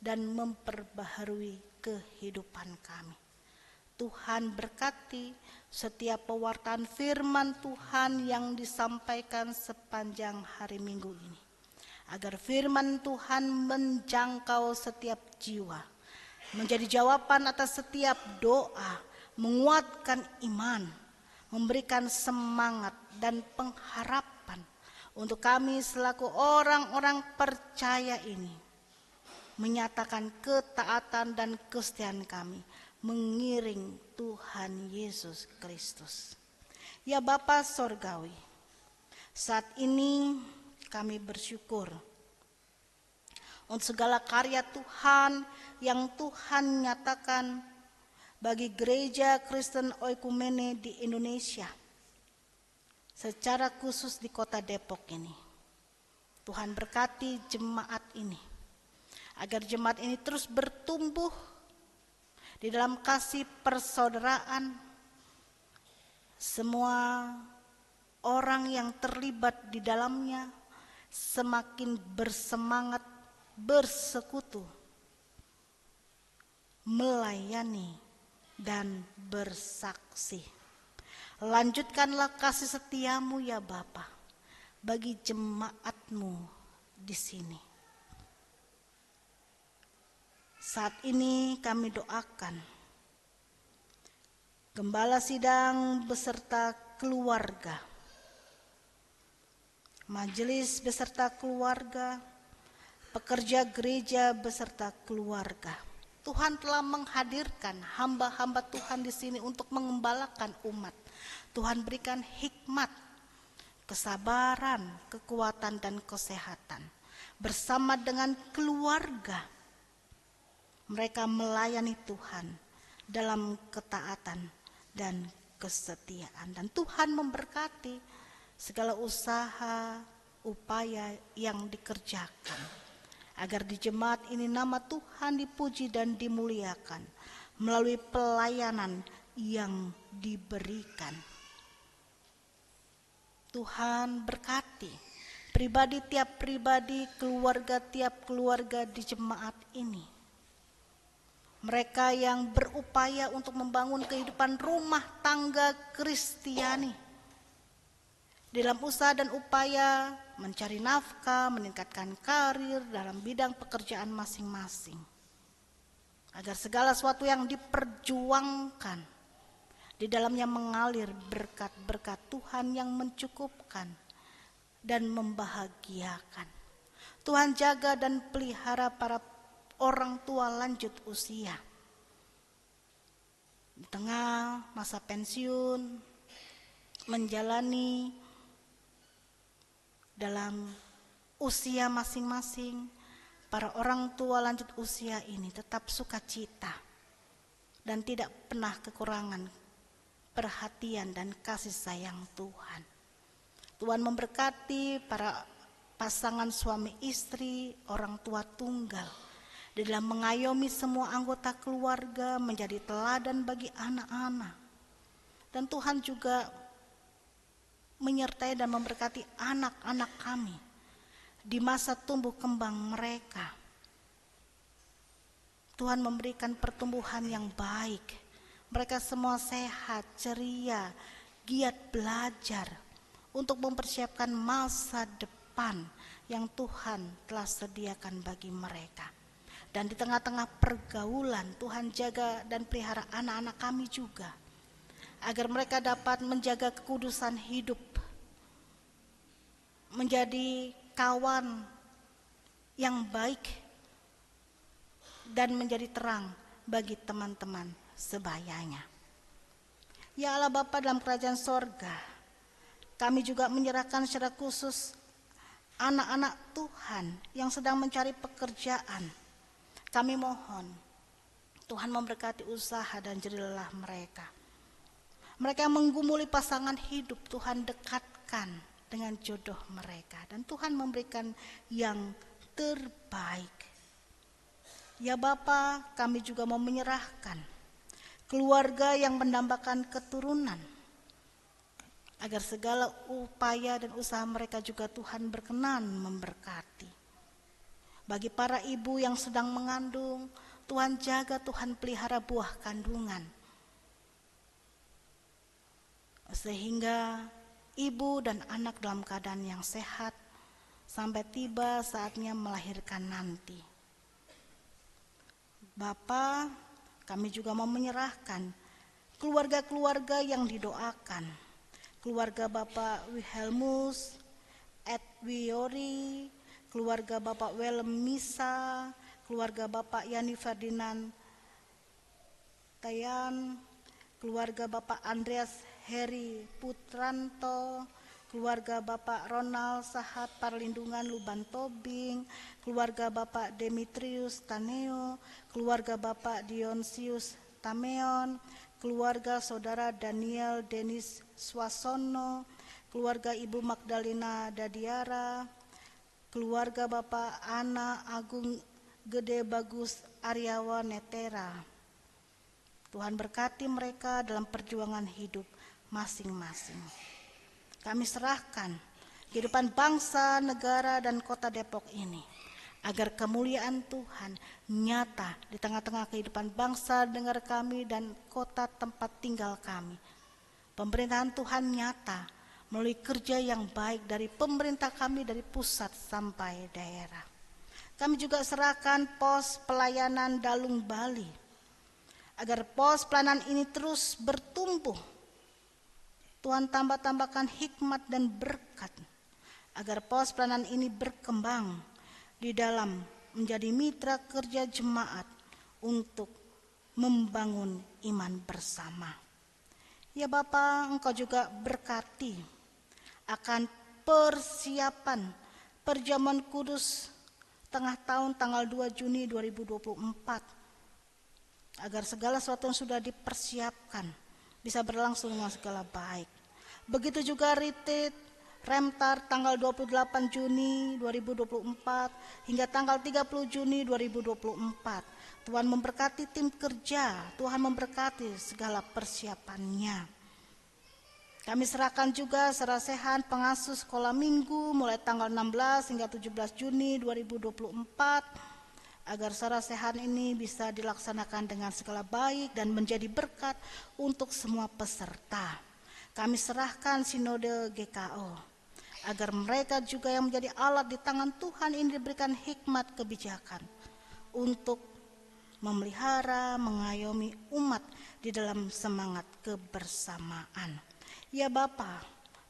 dan memperbaharui kehidupan kami. Tuhan berkati setiap pewartaan firman Tuhan yang disampaikan sepanjang hari Minggu ini, agar firman Tuhan menjangkau setiap jiwa, menjadi jawaban atas setiap doa, menguatkan iman, memberikan semangat dan pengharapan untuk kami selaku orang-orang percaya ini, menyatakan ketaatan dan kesetiaan kami mengiring Tuhan Yesus Kristus. Ya Bapa Sorgawi, saat ini kami bersyukur untuk segala karya Tuhan yang Tuhan nyatakan bagi gereja Kristen Oikumene di Indonesia, secara khusus di kota Depok ini. Tuhan berkati jemaat ini, agar jemaat ini terus bertumbuh di dalam kasih persaudaraan. Semua orang yang terlibat di dalamnya semakin bersemangat bersekutu, melayani dan bersaksi. Lanjutkanlah kasih setiamu ya Bapa bagi jemaatmu di sini. Saat ini kami doakan Gembala Sidang beserta keluarga, majelis beserta keluarga, pekerja gereja beserta keluarga. Tuhan telah menghadirkan hamba-hamba Tuhan di sini untuk mengembalakan umat. Tuhan berikan hikmat, kesabaran, kekuatan dan kesehatan. Bersama dengan keluarga, mereka melayani Tuhan dalam ketaatan dan kesetiaan. Dan Tuhan memberkati segala usaha, upaya yang dikerjakan, agar di jemaat ini nama Tuhan dipuji dan dimuliakan melalui pelayanan yang diberikan. Tuhan berkati pribadi tiap pribadi, keluarga tiap keluarga di jemaat ini. Mereka yang berupaya untuk membangun kehidupan rumah tangga Kristiani dalam usaha dan upaya mencari nafkah, meningkatkan karir dalam bidang pekerjaan masing-masing, agar segala sesuatu yang diperjuangkan di dalamnya mengalir berkat-berkat Tuhan yang mencukupkan dan membahagiakan. Tuhan jaga dan pelihara para orang tua lanjut usia. Di tengah masa pensiun, menjalani dalam usia masing-masing, para orang tua lanjut usia ini tetap sukacita dan tidak pernah kekurangan perhatian dan kasih sayang Tuhan. Tuhan memberkati para pasangan suami istri, orang tua tunggal, di dalam mengayomi semua anggota keluarga, menjadi teladan bagi anak-anak. Dan Tuhan juga menyertai dan memberkati anak-anak kami di masa tumbuh kembang mereka. Tuhan memberikan pertumbuhan yang baik. Mereka semua sehat, ceria, giat belajar untuk mempersiapkan masa depan yang Tuhan telah sediakan bagi mereka. Dan di tengah-tengah pergaulan, Tuhan jaga dan pelihara anak-anak kami juga, agar mereka dapat menjaga kekudusan hidup, menjadi kawan yang baik, dan menjadi terang bagi teman-teman sebayanya. Ya Allah Bapa dalam kerajaan sorga, kami juga menyerahkan secara khusus anak-anak Tuhan yang sedang mencari pekerjaan. Kami mohon Tuhan memberkati usaha dan jerilah mereka. Mereka yang menggumuli pasangan hidup, Tuhan dekatkan dengan jodoh mereka, dan Tuhan memberikan yang terbaik. Ya Bapa, kami juga mau menyerahkan keluarga yang mendambakan keturunan, agar segala upaya dan usaha mereka juga Tuhan berkenan memberkati. Bagi para ibu yang sedang mengandung, Tuhan jaga, Tuhan pelihara buah kandungan, sehingga ibu dan anak dalam keadaan yang sehat sampai tiba saatnya melahirkan nanti. Bapa, kami juga mau menyerahkan keluarga-keluarga yang didoakan. Keluarga Bapak Wilhelmus, Edwiori, keluarga Bapak Willem Misa, keluarga Bapak Yani Ferdinand Tayan, keluarga Bapak Andreas Heri Putranto, keluarga Bapak Ronald Sahat Parlindungan Luban Tobing, keluarga Bapak Demetrius Taneo, keluarga Bapak Dionsius Tameon, keluarga Saudara Daniel Denis Swasono, keluarga Ibu Magdalena Dadiara, keluarga Bapak Ana Agung Gede Bagus Aryawan Netera. Tuhan berkati mereka dalam perjuangan hidup masing-masing. Kami serahkan kehidupan bangsa, negara, dan kota Depok ini, agar kemuliaan Tuhan nyata di tengah-tengah kehidupan bangsa, negara kami, dan kota tempat tinggal kami. Pemerintahan Tuhan nyata melalui kerja yang baik dari pemerintah kami, dari pusat sampai daerah. Kami juga serahkan pos pelayanan Dalung Bali, agar pos pelayanan ini terus bertumbuh. Tuhan tambahkan hikmat dan berkat, agar pos pelayanan ini berkembang di dalam menjadi mitra kerja jemaat untuk membangun iman bersama. Ya Bapa, Engkau juga berkati akan persiapan perjamuan kudus tengah tahun tanggal 2 Juni 2024, agar segala sesuatu yang sudah dipersiapkan bisa berlangsung dengan segala baik. Begitu juga retreat Remtar tanggal 28 Juni 2024 hingga tanggal 30 Juni 2024. Tuhan memberkati tim kerja, Tuhan memberkati segala persiapannya. Kami serahkan juga serasehan pengasuh sekolah minggu mulai tanggal 16 hingga 17 Juni 2024, agar serasehan ini bisa dilaksanakan dengan segala baik dan menjadi berkat untuk semua peserta. Kami serahkan sinode GKO, agar mereka juga yang menjadi alat di tangan Tuhan ini diberikan hikmat kebijakan untuk memelihara, mengayomi umat di dalam semangat kebersamaan. Ya Bapa,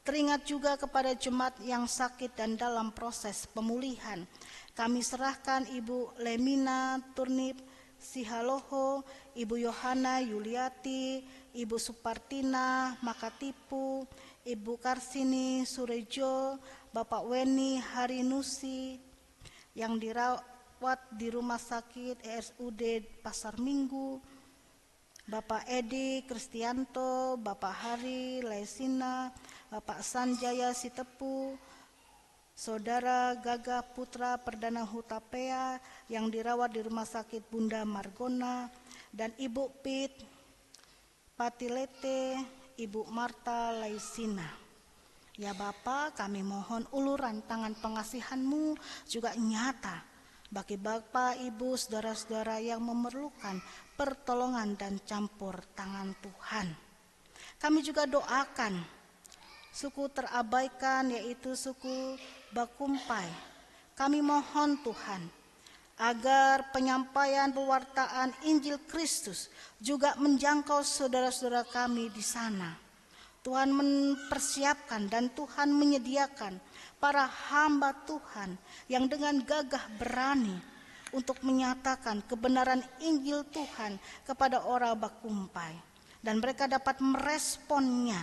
Teringat juga kepada jemaat yang sakit dan dalam proses pemulihan. Kami serahkan Ibu Lemina Turnip Sihaloho, Ibu Yohana Yuliati, Ibu Supartina Makatipu, Ibu Karsini Surejo, Bapak Weni Harinusi yang dirawat di Rumah Sakit RSUD Pasar Minggu, Bapak Edi Kristianto, Bapak Hari Lesina, Bapak Sanjaya Sitepu, Saudara Gagah Putra Perdana Hutapea yang dirawat di Rumah Sakit Bunda Margona, dan Ibu Pit Patilete, Ibu Marta Laisina. Ya Bapa, kami mohon uluran tangan pengasihan-Mu juga nyata bagi Bapak, Ibu, saudara-saudara yang memerlukan pertolongan dan campur tangan Tuhan. Kami juga doakan suku terabaikan, yaitu suku Bakumpai. Kami mohon Tuhan agar penyampaian pewartaan Injil Kristus juga menjangkau saudara-saudara kami di sana. Tuhan mempersiapkan dan Tuhan menyediakan para hamba Tuhan yang dengan gagah berani untuk menyatakan kebenaran Injil Tuhan kepada orang Bakumpai, dan mereka dapat meresponnya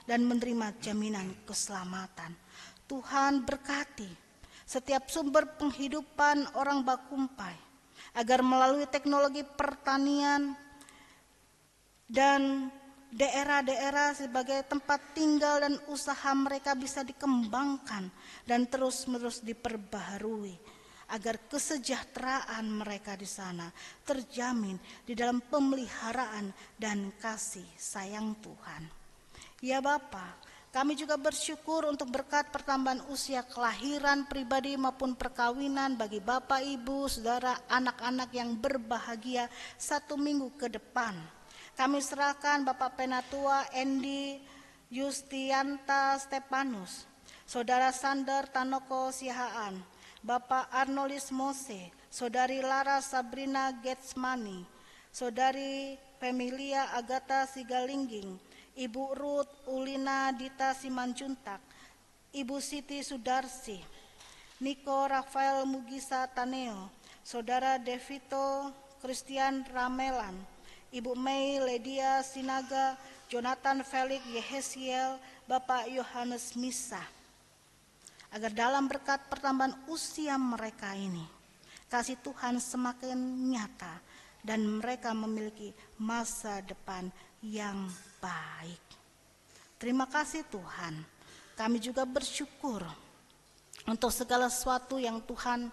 dan menerima jaminan keselamatan. Tuhan berkati setiap sumber penghidupan orang Bakumpai agar melalui teknologi pertanian dan daerah-daerah sebagai tempat tinggal dan usaha mereka bisa dikembangkan dan terus-menerus diperbaharui, agar kesejahteraan mereka di sana terjamin di dalam pemeliharaan dan kasih sayang Tuhan. Ya Bapa, kami juga bersyukur untuk berkat pertambahan usia kelahiran pribadi maupun perkawinan bagi Bapak, Ibu, saudara, anak-anak yang berbahagia 1 minggu ke depan. Kami serahkan Bapak Penatua Endi Yustianta Stepanus, Saudara Sander Tanoko Sihaan, Bapak Arnolis Mose, Saudari Lara Sabrina Getsmani, Saudari Pemilia Agatha Sigalingging, Ibu Ruth Ulina Dita Simanjuntak, Ibu Siti Sudarsi, Niko Rafael Mugisa Taneo, Saudara Devito Christian Ramelan, Ibu Mei Ledia Sinaga, Jonathan Felix Yehesiel, Bapak Yohanes Misa, agar dalam berkat pertambahan usia mereka ini, kasih Tuhan semakin nyata dan mereka memiliki masa depan yang baik. Terima kasih Tuhan. Kami juga bersyukur untuk segala sesuatu yang Tuhan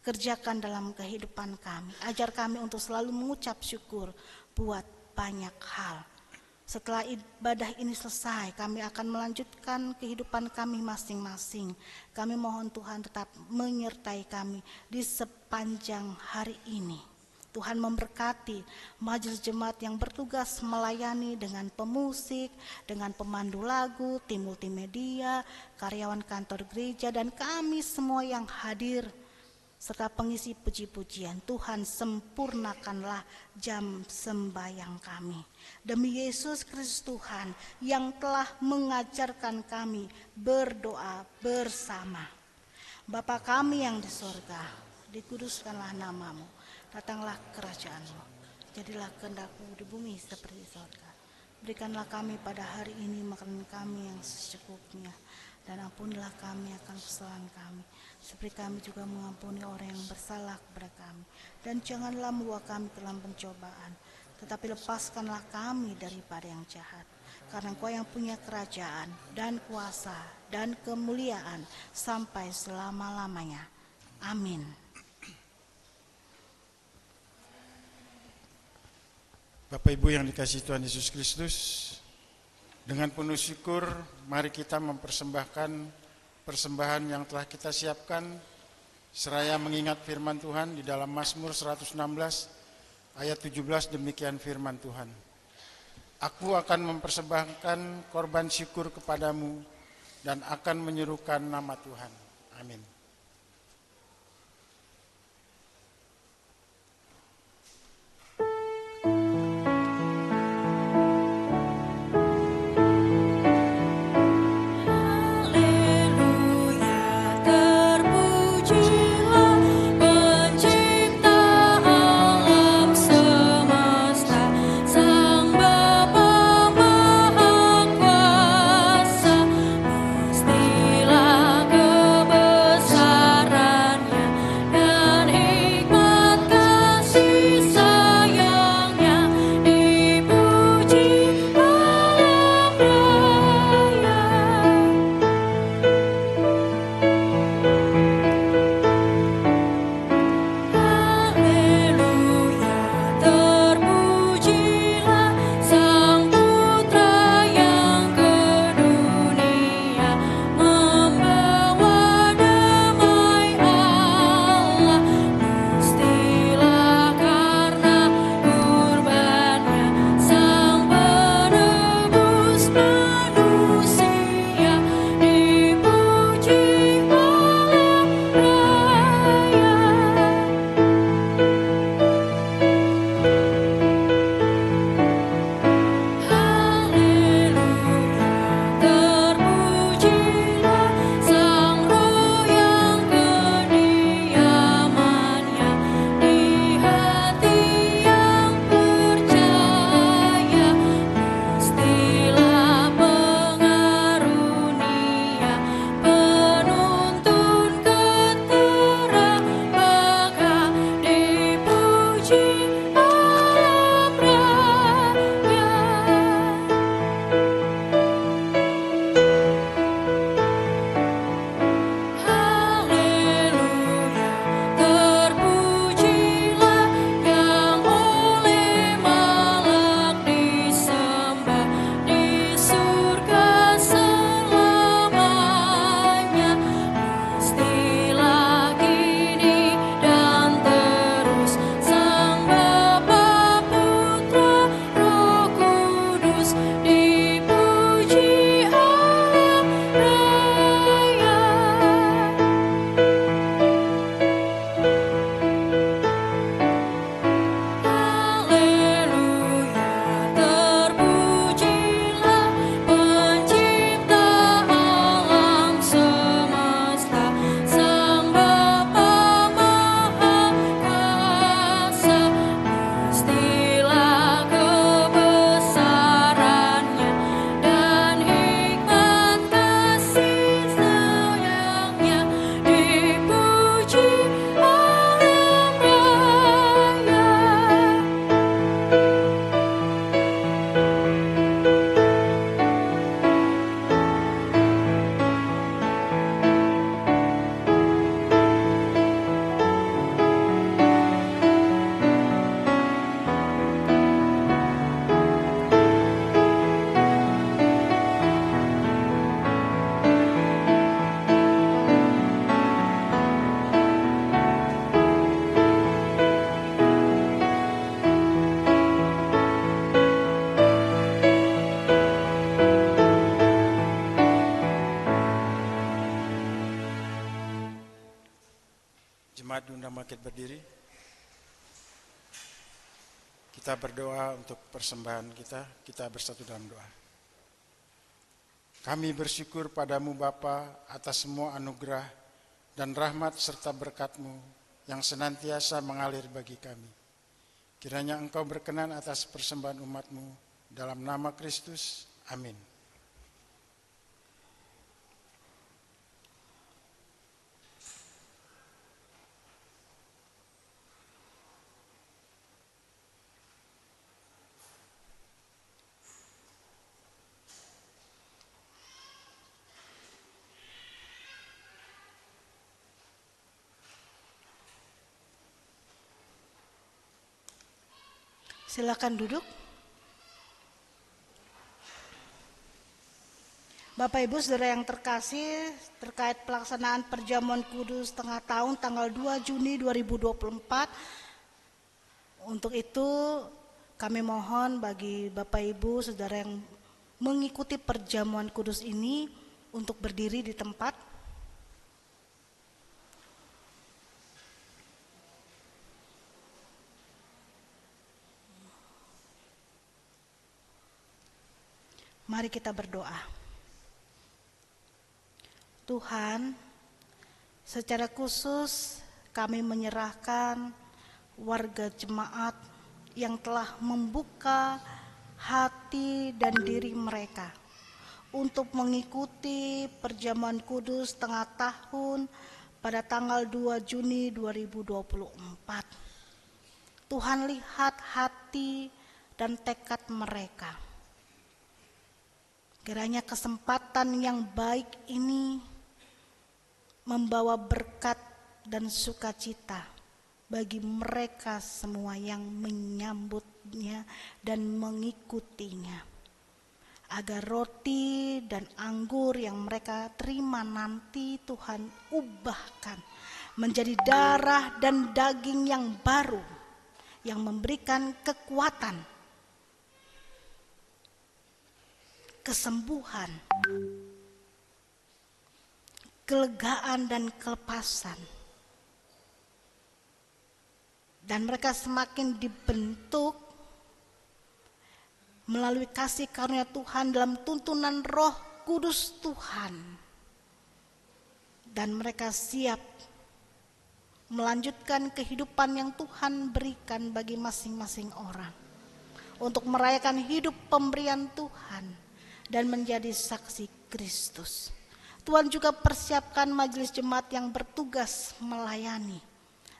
kerjakan dalam kehidupan kami. Ajar kami untuk selalu mengucap syukur buat banyak hal. Setelah ibadah ini selesai, kami akan melanjutkan kehidupan kami masing-masing. Kami mohon Tuhan tetap menyertai kami di sepanjang hari ini. Tuhan memberkati majelis jemaat yang bertugas melayani dengan pemusik, dengan pemandu lagu, tim multimedia, karyawan kantor gereja, dan kami semua yang hadir, serta pengisi puji-pujian. Tuhan sempurnakanlah jam sembahyang kami. Demi Yesus Kristus Tuhan yang telah mengajarkan kami berdoa bersama. Bapa kami yang di sorga, dikuduskanlah namamu. Datanglah kerajaan-Mu, jadilah kehendak-Mu di bumi seperti di sorga. Berikanlah kami pada hari ini makanan kami yang secukupnya, dan ampunilah kami akan kesalahan kami, seperti kami juga mengampuni orang yang bersalah kepada kami. Dan janganlah membawa kami ke dalam pencobaan, tetapi lepaskanlah kami daripada yang jahat. Karena Engkau yang punya kerajaan dan kuasa dan kemuliaan sampai selama-lamanya. Amin. Bapak Ibu yang dikasihi Tuhan Yesus Kristus, dengan penuh syukur mari kita mempersembahkan persembahan yang telah kita siapkan seraya mengingat firman Tuhan di dalam Mazmur 116 ayat 17. Demikian firman Tuhan. Aku akan mempersembahkan korban syukur kepadamu dan akan menyerukan nama Tuhan. Amin. Jemaat diundang bangkit berdiri. Kita berdoa untuk persembahan kita bersatu dalam doa. Kami bersyukur padamu Bapa atas semua anugerah dan rahmat serta berkat-Mu yang senantiasa mengalir bagi kami. Kiranya Engkau berkenan atas persembahan umat-Mu dalam nama Kristus. Amin. Silakan duduk. Bapak Ibu Saudara yang terkasih, terkait pelaksanaan perjamuan kudus tengah tahun tanggal 2 Juni 2024. Untuk itu kami mohon bagi Bapak Ibu Saudara yang mengikuti perjamuan kudus ini untuk berdiri di tempat. Mari kita berdoa. Tuhan, secara khusus kami menyerahkan warga jemaat yang telah membuka hati dan diri mereka untuk mengikuti perjamuan kudus tengah tahun pada tanggal 2 Juni 2024. Tuhan, lihat hati dan tekad mereka. Kiranya kesempatan yang baik ini membawa berkat dan sukacita bagi mereka semua yang menyambutnya dan mengikutinya. Agar roti dan anggur yang mereka terima nanti Tuhan ubahkan menjadi darah dan daging yang baru yang memberikan kekuatan, kesembuhan, kelegaan dan kelepasan. Dan mereka semakin dibentuk melalui kasih karunia Tuhan dalam tuntunan Roh Kudus Tuhan. Dan mereka siap melanjutkan kehidupan yang Tuhan berikan bagi masing-masing orang untuk merayakan hidup pemberian Tuhan dan menjadi saksi Kristus. Tuhan juga persiapkan majelis jemaat yang bertugas melayani,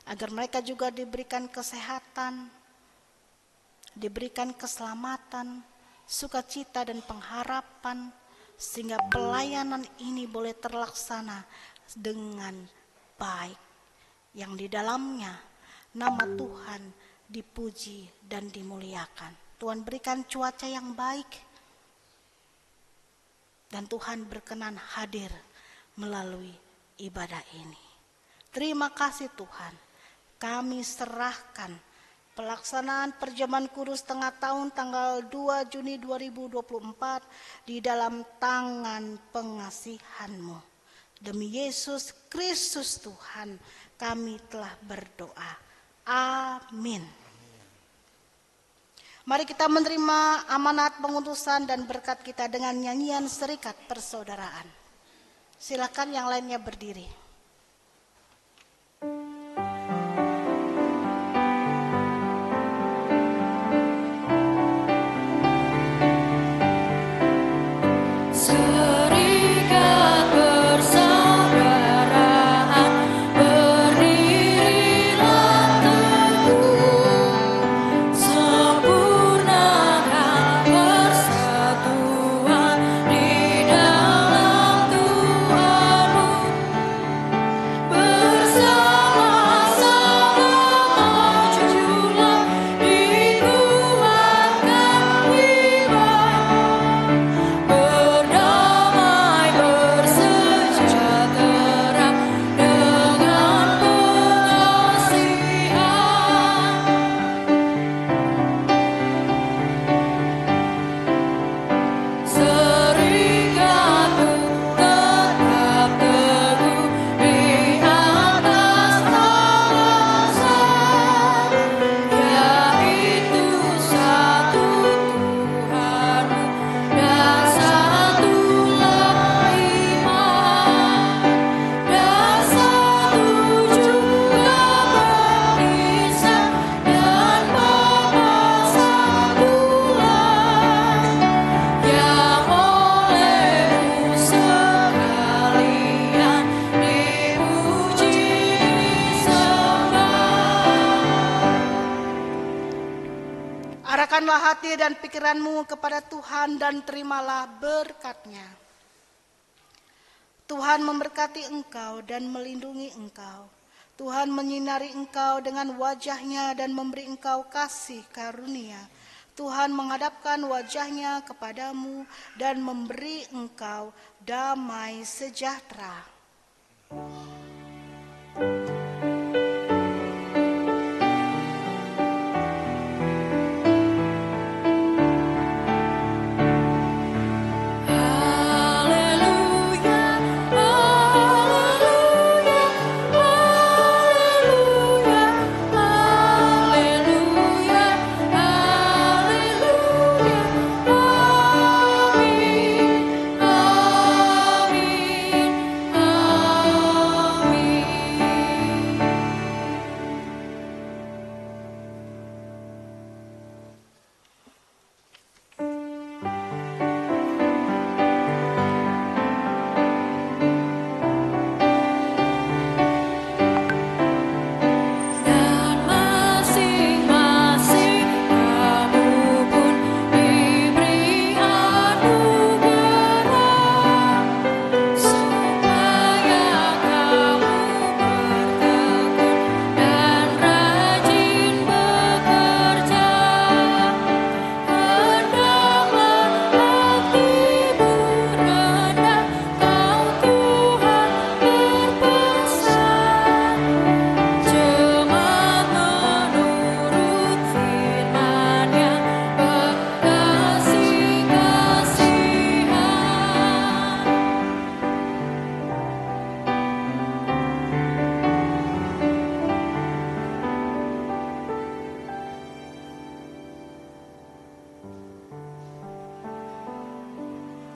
agar mereka juga diberikan kesehatan, diberikan keselamatan, sukacita dan pengharapan, sehingga pelayanan ini boleh terlaksana dengan baik, yang di dalamnya nama Tuhan dipuji dan dimuliakan. Tuhan berikan cuaca yang baik, dan Tuhan berkenan hadir melalui ibadah ini. Terima kasih Tuhan. Kami serahkan pelaksanaan perjamuan kudus tengah tahun tanggal 2 Juni 2024 di dalam tangan pengasihan-Mu. Demi Yesus Kristus Tuhan kami telah berdoa. Amin. Mari kita menerima amanat pengutusan dan berkat kita dengan nyanyian Serikat Persaudaraan. Silakan yang lainnya berdiri. Arahkanlah hati dan pikiranmu kepada Tuhan dan terimalah berkat-Nya. Tuhan memberkati engkau dan melindungi engkau. Tuhan menyinari engkau dengan wajah-Nya dan memberi engkau kasih karunia. Tuhan menghadapkan wajah-Nya kepadamu dan memberi engkau damai sejahtera.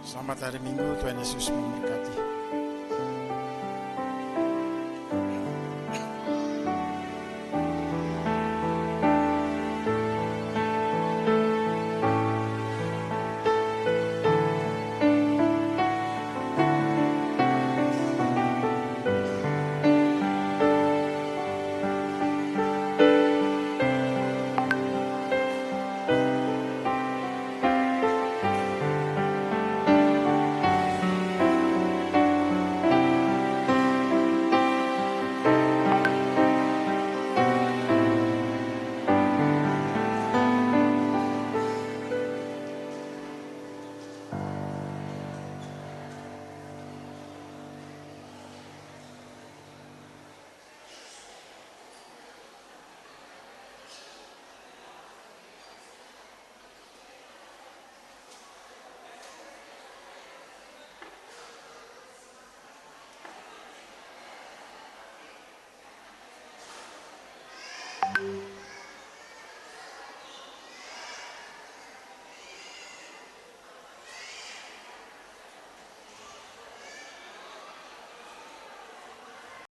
Selamat hari Minggu, Tuhan Yesus memberkati.